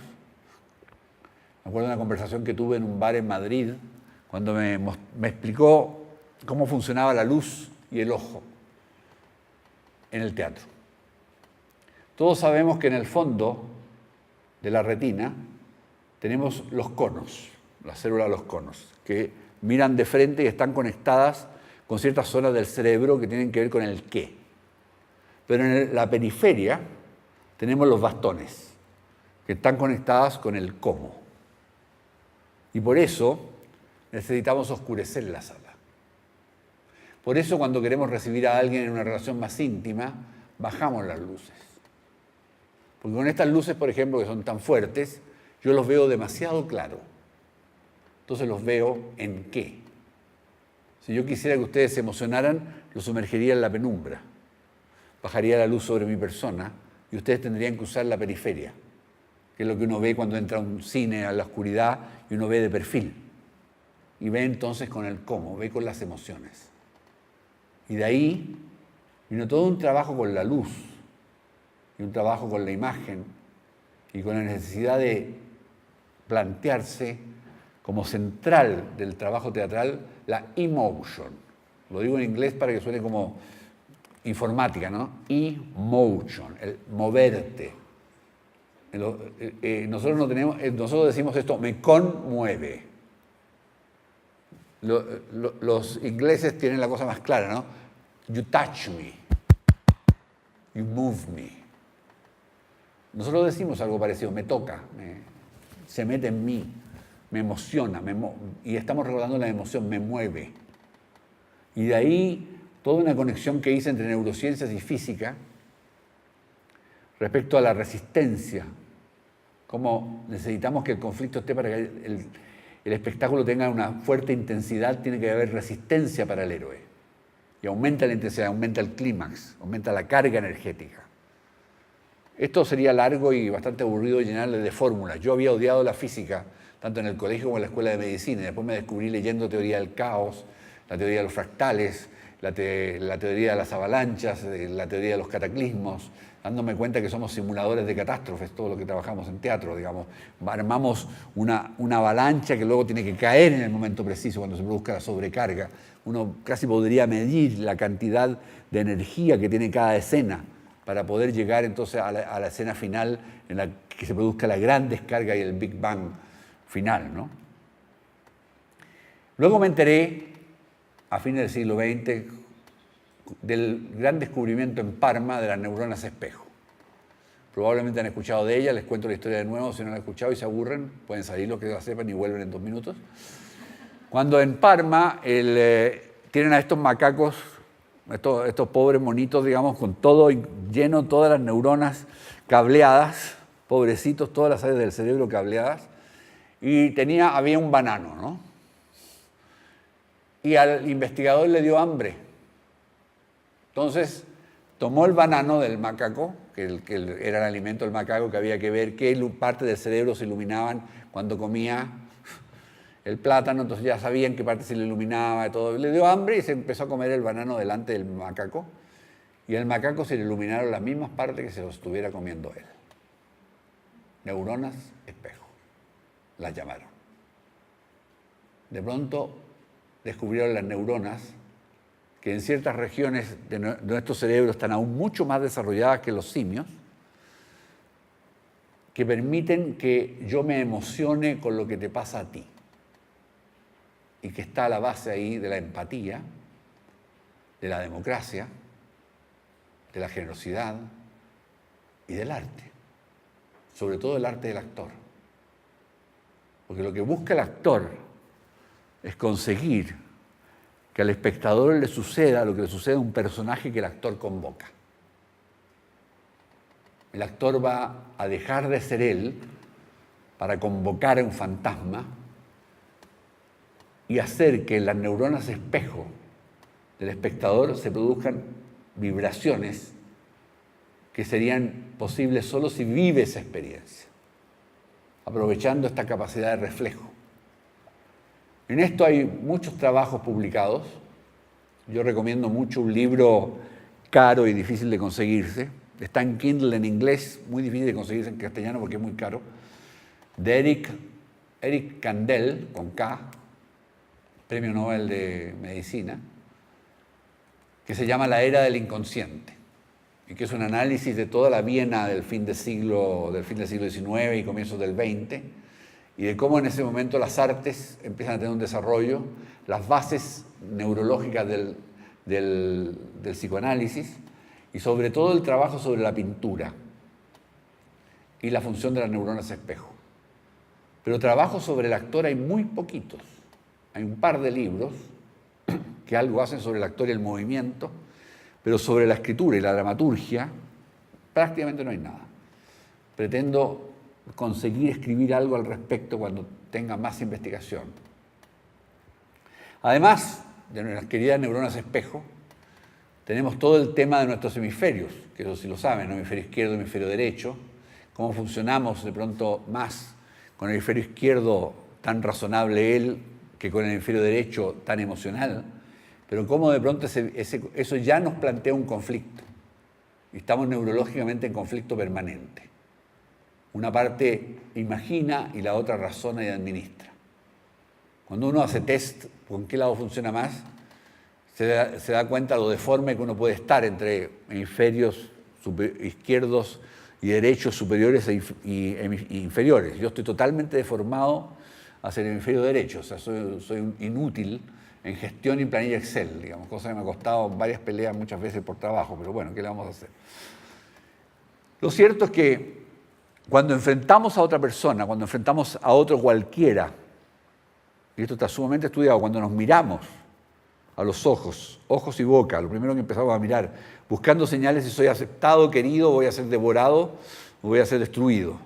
Me acuerdo de una conversación que tuve en un bar en Madrid, cuando me explicó cómo funcionaba la luz y el ojo en el teatro. Todos sabemos que en el fondo de la retina tenemos los conos, las células de los conos, que miran de frente y están conectadas con ciertas zonas del cerebro que tienen que ver con el qué. Pero en la periferia tenemos los bastones, que están conectadas con el cómo. Y por eso necesitamos oscurecer la sala. Por eso cuando queremos recibir a alguien en una relación más íntima, bajamos las luces. Porque con estas luces, por ejemplo, que son tan fuertes, yo los veo demasiado claro. Entonces los veo en qué. Si yo quisiera que ustedes se emocionaran, los sumergiría en la penumbra. Bajaría la luz sobre mi persona y ustedes tendrían que usar la periferia, que es lo que uno ve cuando entra a un cine a la oscuridad y uno ve de perfil. Y ve entonces con el cómo, ve con las emociones. Y de ahí vino todo un trabajo con la luz y un trabajo con la imagen y con la necesidad de plantearse como central del trabajo teatral la emotion. Lo digo en inglés para que suene como informática, ¿no? Emotion, el moverte. Nosotros decimos esto, me conmueve. Los ingleses tienen la cosa más clara, ¿no? You touch me, you move me. Nosotros decimos algo parecido, me toca, se mete en mí, me emociona, y estamos recordando la emoción, me mueve. Y de ahí toda una conexión que hice entre neurociencias y física respecto a la resistencia Como necesitamos que el conflicto esté para que el espectáculo tenga una fuerte intensidad, tiene que haber resistencia para el héroe. Y aumenta la intensidad, aumenta el clímax, aumenta la carga energética. Esto sería largo y bastante aburrido llenarle de fórmulas. Yo había odiado la física, tanto en el colegio como en la escuela de medicina, y después me descubrí leyendo teoría del caos, la teoría de los fractales, la teoría de las avalanchas, la teoría de los cataclismos, dándome cuenta que somos simuladores de catástrofes, todo lo que trabajamos en teatro, digamos. Armamos una avalancha que luego tiene que caer en el momento preciso, cuando se produzca la sobrecarga. Uno casi podría medir la cantidad de energía que tiene cada escena para poder llegar entonces a la escena final en la que se produzca la gran descarga y el Big Bang final, ¿no? Luego me enteré, a fines del siglo XX, del gran descubrimiento en Parma de las neuronas espejo. Probablemente han escuchado de ella, les cuento la historia de nuevo, si no la han escuchado y se aburren, pueden salir los que la sepan y vuelven en 2 minutos. Cuando en Parma tienen a estos macacos, estos pobres monitos, digamos, con todo lleno, todas las neuronas cableadas, pobrecitos, todas las áreas del cerebro cableadas, y había un banano, ¿no? Y al investigador le dio hambre. Entonces, tomó el banano del macaco, que era el alimento del macaco, que había que ver qué partes del cerebro se iluminaban cuando comía el plátano, entonces ya sabían qué parte se le iluminaba y todo. Le dio hambre y se empezó a comer el banano delante del macaco, y al macaco se le iluminaron las mismas partes que se lo estuviera comiendo él. Neuronas espejo, las llamaron. De pronto descubrieron las neuronas que en ciertas regiones de nuestro cerebro están aún mucho más desarrolladas que los simios, que permiten que yo me emocione con lo que te pasa a ti, y que está a la base ahí de la empatía, de la democracia, de la generosidad y del arte, sobre todo el arte del actor. Porque lo que busca el actor es conseguir que al espectador le suceda lo que le sucede a un personaje que el actor convoca. El actor va a dejar de ser él para convocar a un fantasma y hacer que en las neuronas espejo del espectador se produzcan vibraciones que serían posibles solo si vive esa experiencia, aprovechando esta capacidad de reflejo. En esto hay muchos trabajos publicados. Yo recomiendo mucho un libro caro y difícil de conseguirse. Está en Kindle en inglés, muy difícil de conseguirse en castellano porque es muy caro. De Eric Kandel, con K, Premio Nobel de Medicina, que se llama La Era del Inconsciente, y que es un análisis de toda la Viena del fin del siglo XIX y comienzos del XX, y de cómo en ese momento las artes empiezan a tener un desarrollo, las bases neurológicas del psicoanálisis, y sobre todo el trabajo sobre la pintura y la función de las neuronas espejo. Pero trabajo sobre el actor hay muy poquitos. Hay un par de libros que algo hacen sobre el actor y el movimiento, pero sobre la escritura y la dramaturgia prácticamente no hay nada. Pretendo conseguir escribir algo al respecto cuando tenga más investigación. Además de nuestras queridas neuronas espejo, tenemos todo el tema de nuestros hemisferios, que eso sí lo saben, ¿no? Hemisferio izquierdo, hemisferio derecho, cómo funcionamos de pronto más con el hemisferio izquierdo tan razonable él, que con el hemisferio derecho tan emocional, pero cómo de pronto eso ya nos plantea un conflicto. Y estamos neurológicamente en conflicto permanente. Una parte imagina y la otra razona y administra. Cuando uno hace test, ¿con qué lado funciona más? Se da cuenta de lo deforme que uno puede estar entre hemisferios izquierdos y derechos superiores y inferiores. Yo estoy totalmente deformado hacia el hemisferio derecho, o sea, soy un inútil en gestión y planilla Excel, digamos, cosa que me ha costado varias peleas muchas veces por trabajo, pero bueno, ¿qué le vamos a hacer? Lo cierto es que cuando enfrentamos a otra persona, cuando enfrentamos a otro cualquiera, y esto está sumamente estudiado, cuando nos miramos a los ojos y boca, lo primero que empezamos a mirar, buscando señales si soy aceptado, querido, voy a ser devorado o voy a ser destruido.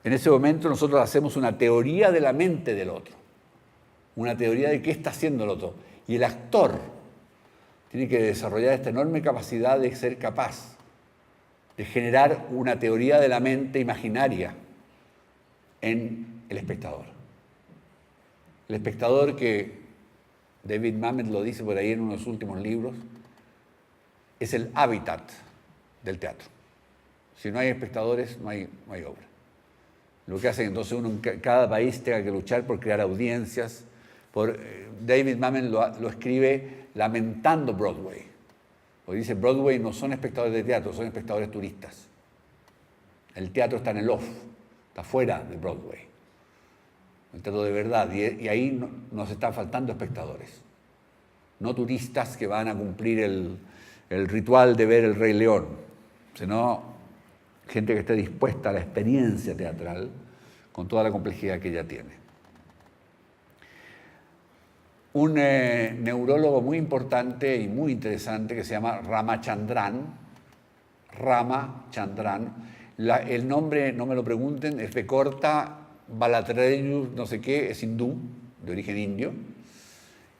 En ese momento nosotros hacemos una teoría de la mente del otro, una teoría de qué está haciendo el otro. Y el actor tiene que desarrollar esta enorme capacidad de ser capaz de generar una teoría de la mente imaginaria en el espectador. El espectador, que David Mamet lo dice por ahí en uno de sus últimos libros, es el hábitat del teatro. Si no hay espectadores, no hay obra. Lo que hace que entonces uno en cada país tenga que luchar por crear audiencias. David Mamet lo escribe lamentando Broadway. Porque dice, Broadway no son espectadores de teatro, son espectadores turistas. El teatro está en el off, está fuera de Broadway. El teatro de verdad. Y ahí nos están faltando espectadores. No turistas que van a cumplir el ritual de ver El Rey León, sino gente que esté dispuesta a la experiencia teatral con toda la complejidad que ella tiene. Un neurólogo muy importante y muy interesante que se llama Ramachandran. El nombre, no me lo pregunten, es B corta, Balatrayus, no sé qué, es hindú, de origen indio,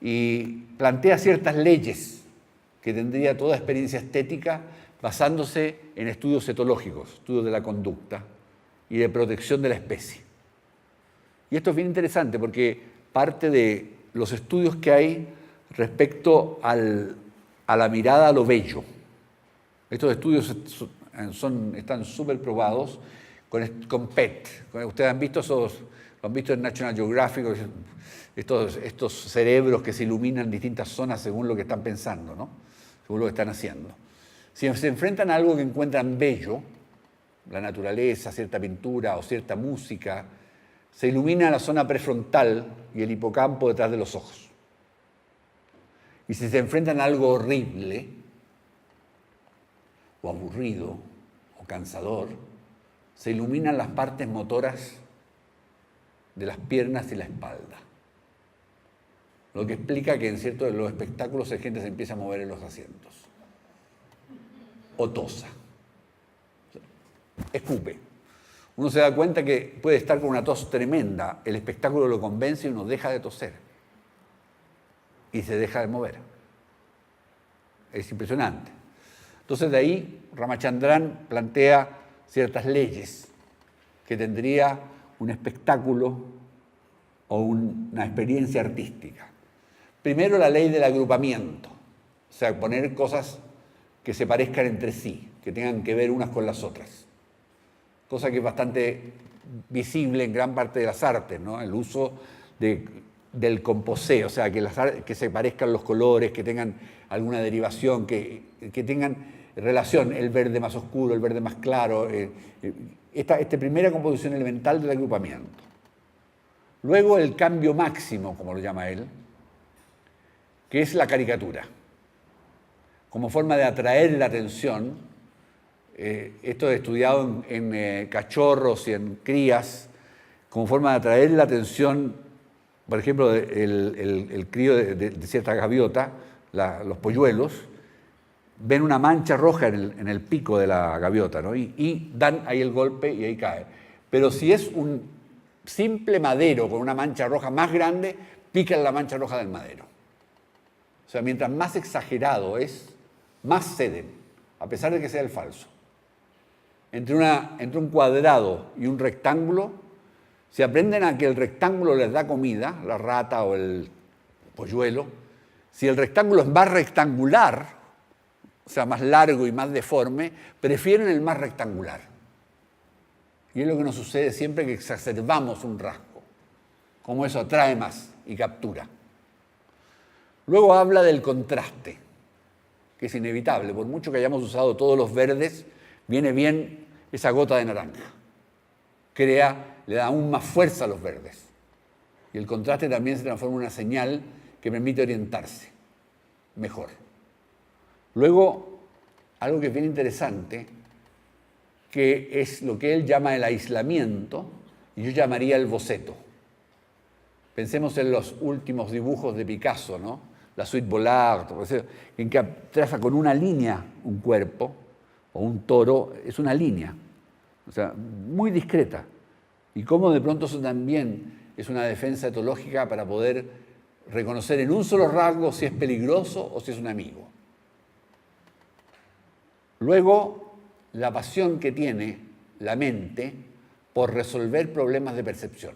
y plantea ciertas leyes que tendría toda experiencia estética basándose en estudios etológicos, estudios de la conducta y de protección de la especie. Y esto es bien interesante porque parte de los estudios que hay respecto a la mirada a lo bello. Estos estudios están súper probados con PET. Ustedes han visto lo han visto en National Geographic, estos cerebros que se iluminan en distintas zonas según lo que están pensando, ¿no? Según lo que están haciendo. Si se enfrentan a algo que encuentran bello, la naturaleza, cierta pintura o cierta música, se ilumina la zona prefrontal y el hipocampo detrás de los ojos. Y si se enfrentan a algo horrible, o aburrido, o cansador, se iluminan las partes motoras de las piernas y la espalda. Lo que explica que en ciertos de los espectáculos la gente se empieza a mover en los asientos. O tosa. Escupe. Uno se da cuenta que puede estar con una tos tremenda, el espectáculo lo convence y uno deja de toser. Y se deja de mover. Es impresionante. Entonces de ahí Ramachandran plantea ciertas leyes que tendría un espectáculo o una experiencia artística. Primero, la ley del agrupamiento, o sea, poner cosas que se parezcan entre sí, que tengan que ver unas con las otras. Cosa que es bastante visible en gran parte de las artes, ¿no? El uso del composé, o sea, que se parezcan los colores, que tengan alguna derivación, que tengan relación, el verde más oscuro, el verde más claro, esta primera composición elemental del agrupamiento. Luego el cambio máximo, como lo llama él, que es la caricatura. Como forma de atraer la atención, esto es estudiado en cachorros y en crías, como forma de atraer la atención, por ejemplo, el crío de cierta gaviota, los polluelos, ven una mancha roja en el pico de la gaviota, ¿no? y dan ahí el golpe y ahí cae. Pero si es un simple madero con una mancha roja más grande, pican la mancha roja del madero. O sea, mientras más exagerado es, más ceden, a pesar de que sea el falso. Entre un cuadrado y un rectángulo, si aprenden a que el rectángulo les da comida, la rata o el polluelo, si el rectángulo es más rectangular, o sea, más largo y más deforme, prefieren el más rectangular. Y es lo que nos sucede siempre que exacerbamos un rasgo, como eso atrae más y captura. Luego habla del contraste, que es inevitable. Por mucho que hayamos usado todos los verdes, viene bien esa gota de naranja. Le da aún más fuerza a los verdes. Y el contraste también se transforma en una señal que permite orientarse mejor. Luego, algo que es bien interesante, que es lo que él llama el aislamiento, y yo llamaría el boceto. Pensemos en los últimos dibujos de Picasso, ¿no? La Suite Bollard, en que traza con una línea un cuerpo, o un toro, es una línea, o sea, muy discreta, Y cómo de pronto eso también es una defensa etológica para poder reconocer en un solo rasgo si es peligroso o si es un amigo. Luego, la pasión que tiene la mente por resolver problemas de percepción.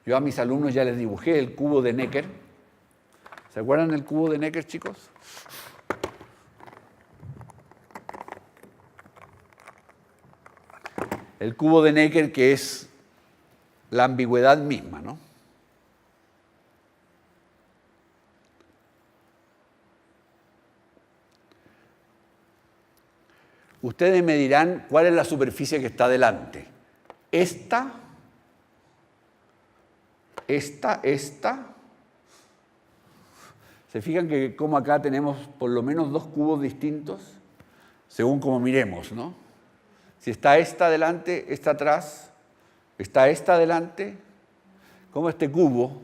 Yo a mis alumnos ya les dibujé el cubo de Necker. ¿Se acuerdan del cubo de Necker, chicos? El cubo de Necker, que es la ambigüedad misma, ¿no? Ustedes me dirán cuál es la superficie que está delante. Esta. ¿Se fijan que como acá tenemos por lo menos dos cubos distintos? Según como miremos, ¿no? Si está esta adelante, esta atrás, está esta adelante, como este cubo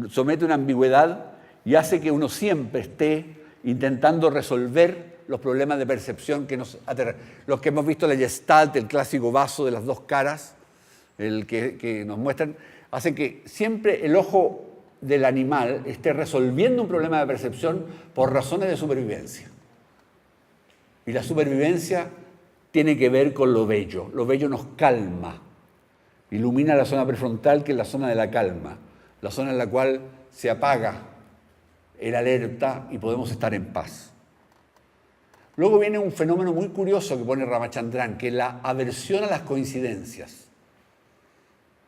somete una ambigüedad y hace que uno siempre esté intentando resolver los problemas de percepción que nos aterran. Los que hemos visto la Gestalt, el clásico vaso de las dos caras, el que nos muestran, hacen que siempre el ojo del animal esté resolviendo un problema de percepción por razones de supervivencia. Y la supervivencia tiene que ver con lo bello. Lo bello nos calma, ilumina la zona prefrontal, que es la zona de la calma, la zona en la cual se apaga el alerta y podemos estar en paz. Luego viene un fenómeno muy curioso que pone Ramachandran, que es la aversión a las coincidencias.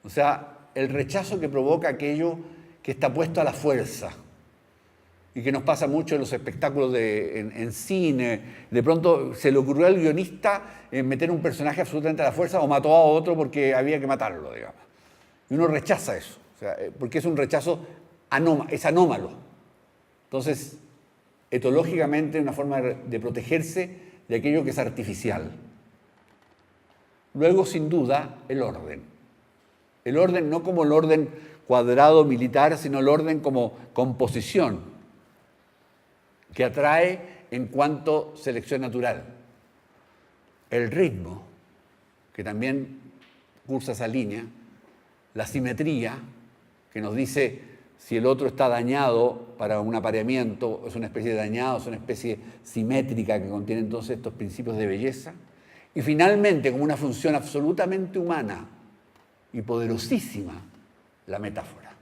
O sea, el rechazo que provoca aquello que está puesto a la fuerza y que nos pasa mucho en los espectáculos en cine. De pronto se le ocurrió al guionista meter un personaje absolutamente a la fuerza o mató a otro porque había que matarlo, digamos. Y uno rechaza eso, o sea, porque es un rechazo es anómalo. Entonces, etológicamente, una forma de protegerse de aquello que es artificial. Luego, sin duda, el orden. El orden no como el orden cuadrado militar, sino el orden como composición, que atrae en cuanto selección natural. El ritmo, que también cursa esa línea. La simetría, que nos dice si el otro está dañado para un apareamiento, es una especie de dañado, es una especie simétrica que contiene entonces estos principios de belleza. Y finalmente, como una función absolutamente humana y poderosísima, la metáfora,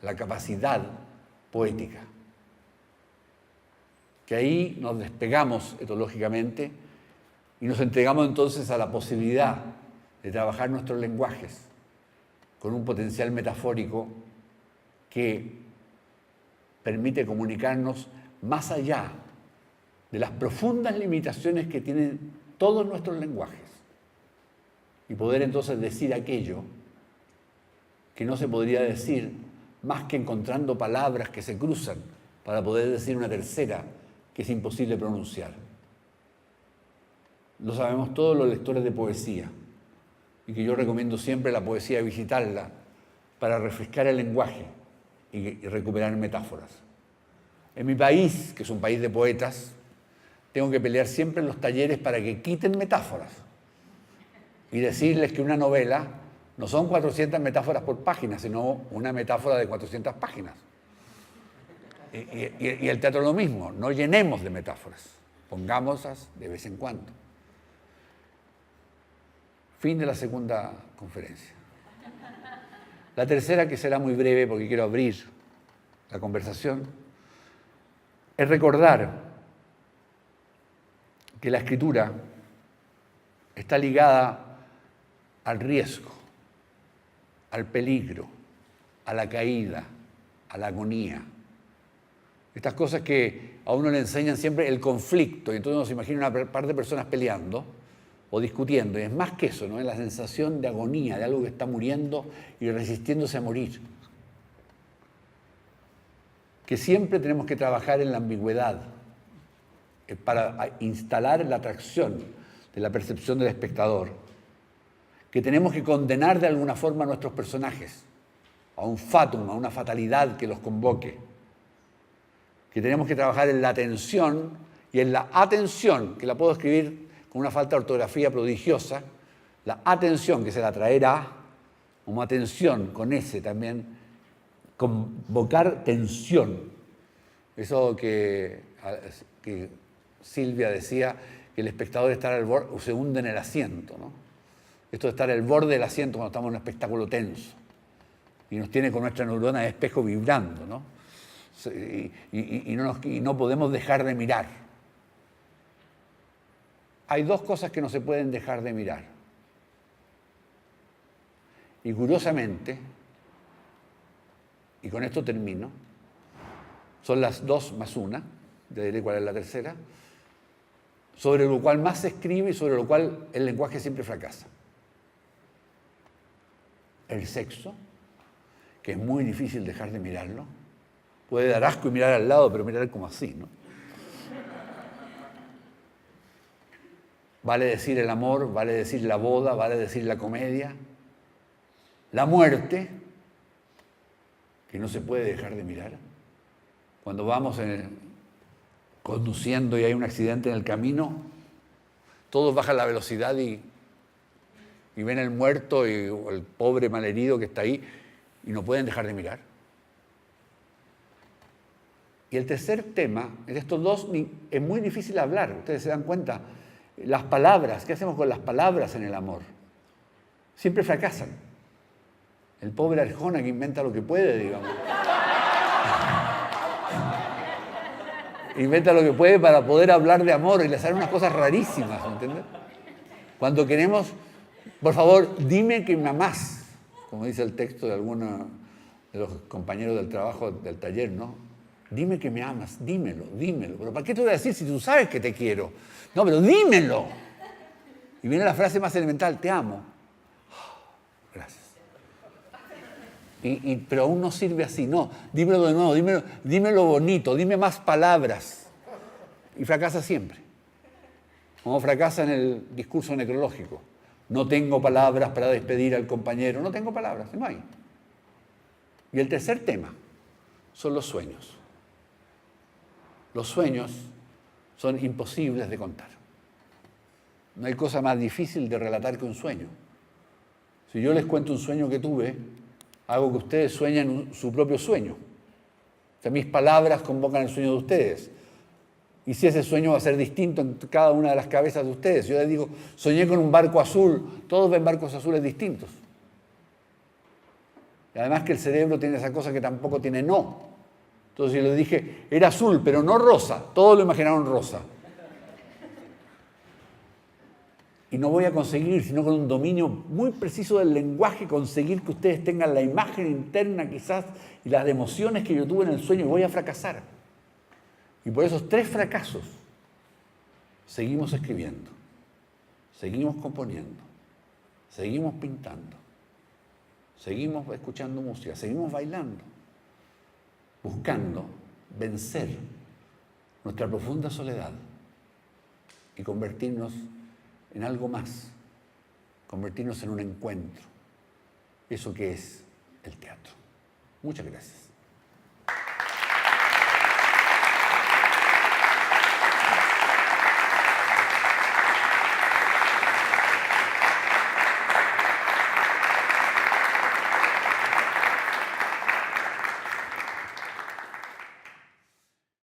la capacidad poética. Que ahí nos despegamos etológicamente y nos entregamos entonces a la posibilidad de trabajar nuestros lenguajes con un potencial metafórico que permite comunicarnos más allá de las profundas limitaciones que tienen todos nuestros lenguajes y poder entonces decir aquello que no se podría decir más que encontrando palabras que se cruzan para poder decir una tercera que es imposible pronunciar. Lo sabemos todos los lectores de poesía y que yo recomiendo siempre la poesía, visitarla para refrescar el lenguaje y recuperar metáforas. En mi país, que es un país de poetas, tengo que pelear siempre en los talleres para que quiten metáforas y decirles que una novela no son 400 metáforas por página, sino una metáfora de 400 páginas. Y el teatro lo mismo, no llenemos de metáforas, pongámoslas de vez en cuando. Fin de la segunda conferencia. La tercera, que será muy breve porque quiero abrir la conversación, es recordar que la escritura está ligada al riesgo, al peligro, a la caída, a la agonía. Estas cosas que a uno le enseñan siempre el conflicto, y entonces uno se imagina una par de personas peleando o discutiendo, y es más que eso, ¿no? Es la sensación de agonía, de algo que está muriendo y resistiéndose a morir. Que siempre tenemos que trabajar en la ambigüedad para instalar la atracción de la percepción del espectador. Que tenemos que condenar de alguna forma a nuestros personajes, a un fatum, a una fatalidad que los convoque. Que tenemos que trabajar en la atención y en la atención, que la puedo escribir con una falta de ortografía prodigiosa, La atención, que es el atraer a, como atención, con ese también, convocar tensión. Eso que Silvia decía, que el espectador está al borde, o se hunde en el asiento, ¿no? Esto de estar al borde del asiento cuando estamos en un espectáculo tenso y nos tiene con nuestra neurona de espejo vibrando, ¿no? Y no podemos dejar de mirar. Hay dos cosas que no se pueden dejar de mirar. Y curiosamente, y con esto termino, son las 2 más 1, ya diré cuál es la tercera, sobre lo cual más se escribe y sobre lo cual el lenguaje siempre fracasa. El sexo, que es muy difícil dejar de mirarlo. Puede dar asco y mirar al lado, pero mirar como así, ¿no? Vale decir el amor, vale decir la boda, vale decir la comedia. La muerte, que no se puede dejar de mirar. Cuando vamos conduciendo y hay un accidente en el camino, todos bajan la velocidad y ven el muerto y el pobre malherido que está ahí y no pueden dejar de mirar. Y el tercer tema, en estos dos es muy difícil hablar, ustedes se dan cuenta, las palabras, ¿qué hacemos con las palabras en el amor? Siempre fracasan. El pobre Arjona que inventa lo que puede, digamos. Inventa lo que puede para poder hablar de amor y le salen unas cosas rarísimas, ¿entiendes? Cuando queremos, por favor, dime que me amás, como dice el texto de algunos de los compañeros del trabajo del taller, ¿no? Dime que me amas, dímelo, dímelo. Pero ¿para qué te voy a decir si tú sabes que te quiero? No, pero dímelo. Y viene la frase más elemental, te amo. Gracias. Pero aún no sirve así, no. Dímelo de nuevo, dímelo bonito, dime más palabras. Y fracasa siempre. Como fracasa en el discurso necrológico. No tengo palabras para despedir al compañero, no tengo palabras, no hay. Y el tercer tema son los sueños. Los sueños son imposibles de contar. No hay cosa más difícil de relatar que un sueño. Si yo les cuento un sueño que tuve, hago que ustedes sueñen su propio sueño. O sea, mis palabras convocan el sueño de ustedes. Y si ese sueño va a ser distinto en cada una de las cabezas de ustedes. Yo les digo, soñé con un barco azul, todos ven barcos azules distintos. Y además que el cerebro tiene esa cosa que tampoco tiene no. Entonces yo les dije, era azul, pero no rosa. Todos lo imaginaron rosa. Y no voy a conseguir, sino con un dominio muy preciso del lenguaje, conseguir que ustedes tengan la imagen interna quizás y las emociones que yo tuve en el sueño, y voy a fracasar. Y por esos 3 fracasos seguimos escribiendo, seguimos componiendo, seguimos pintando, seguimos escuchando música, seguimos bailando, buscando vencer nuestra profunda soledad y convertirnos en algo más, convertirnos en un encuentro, eso que es el teatro. Muchas gracias.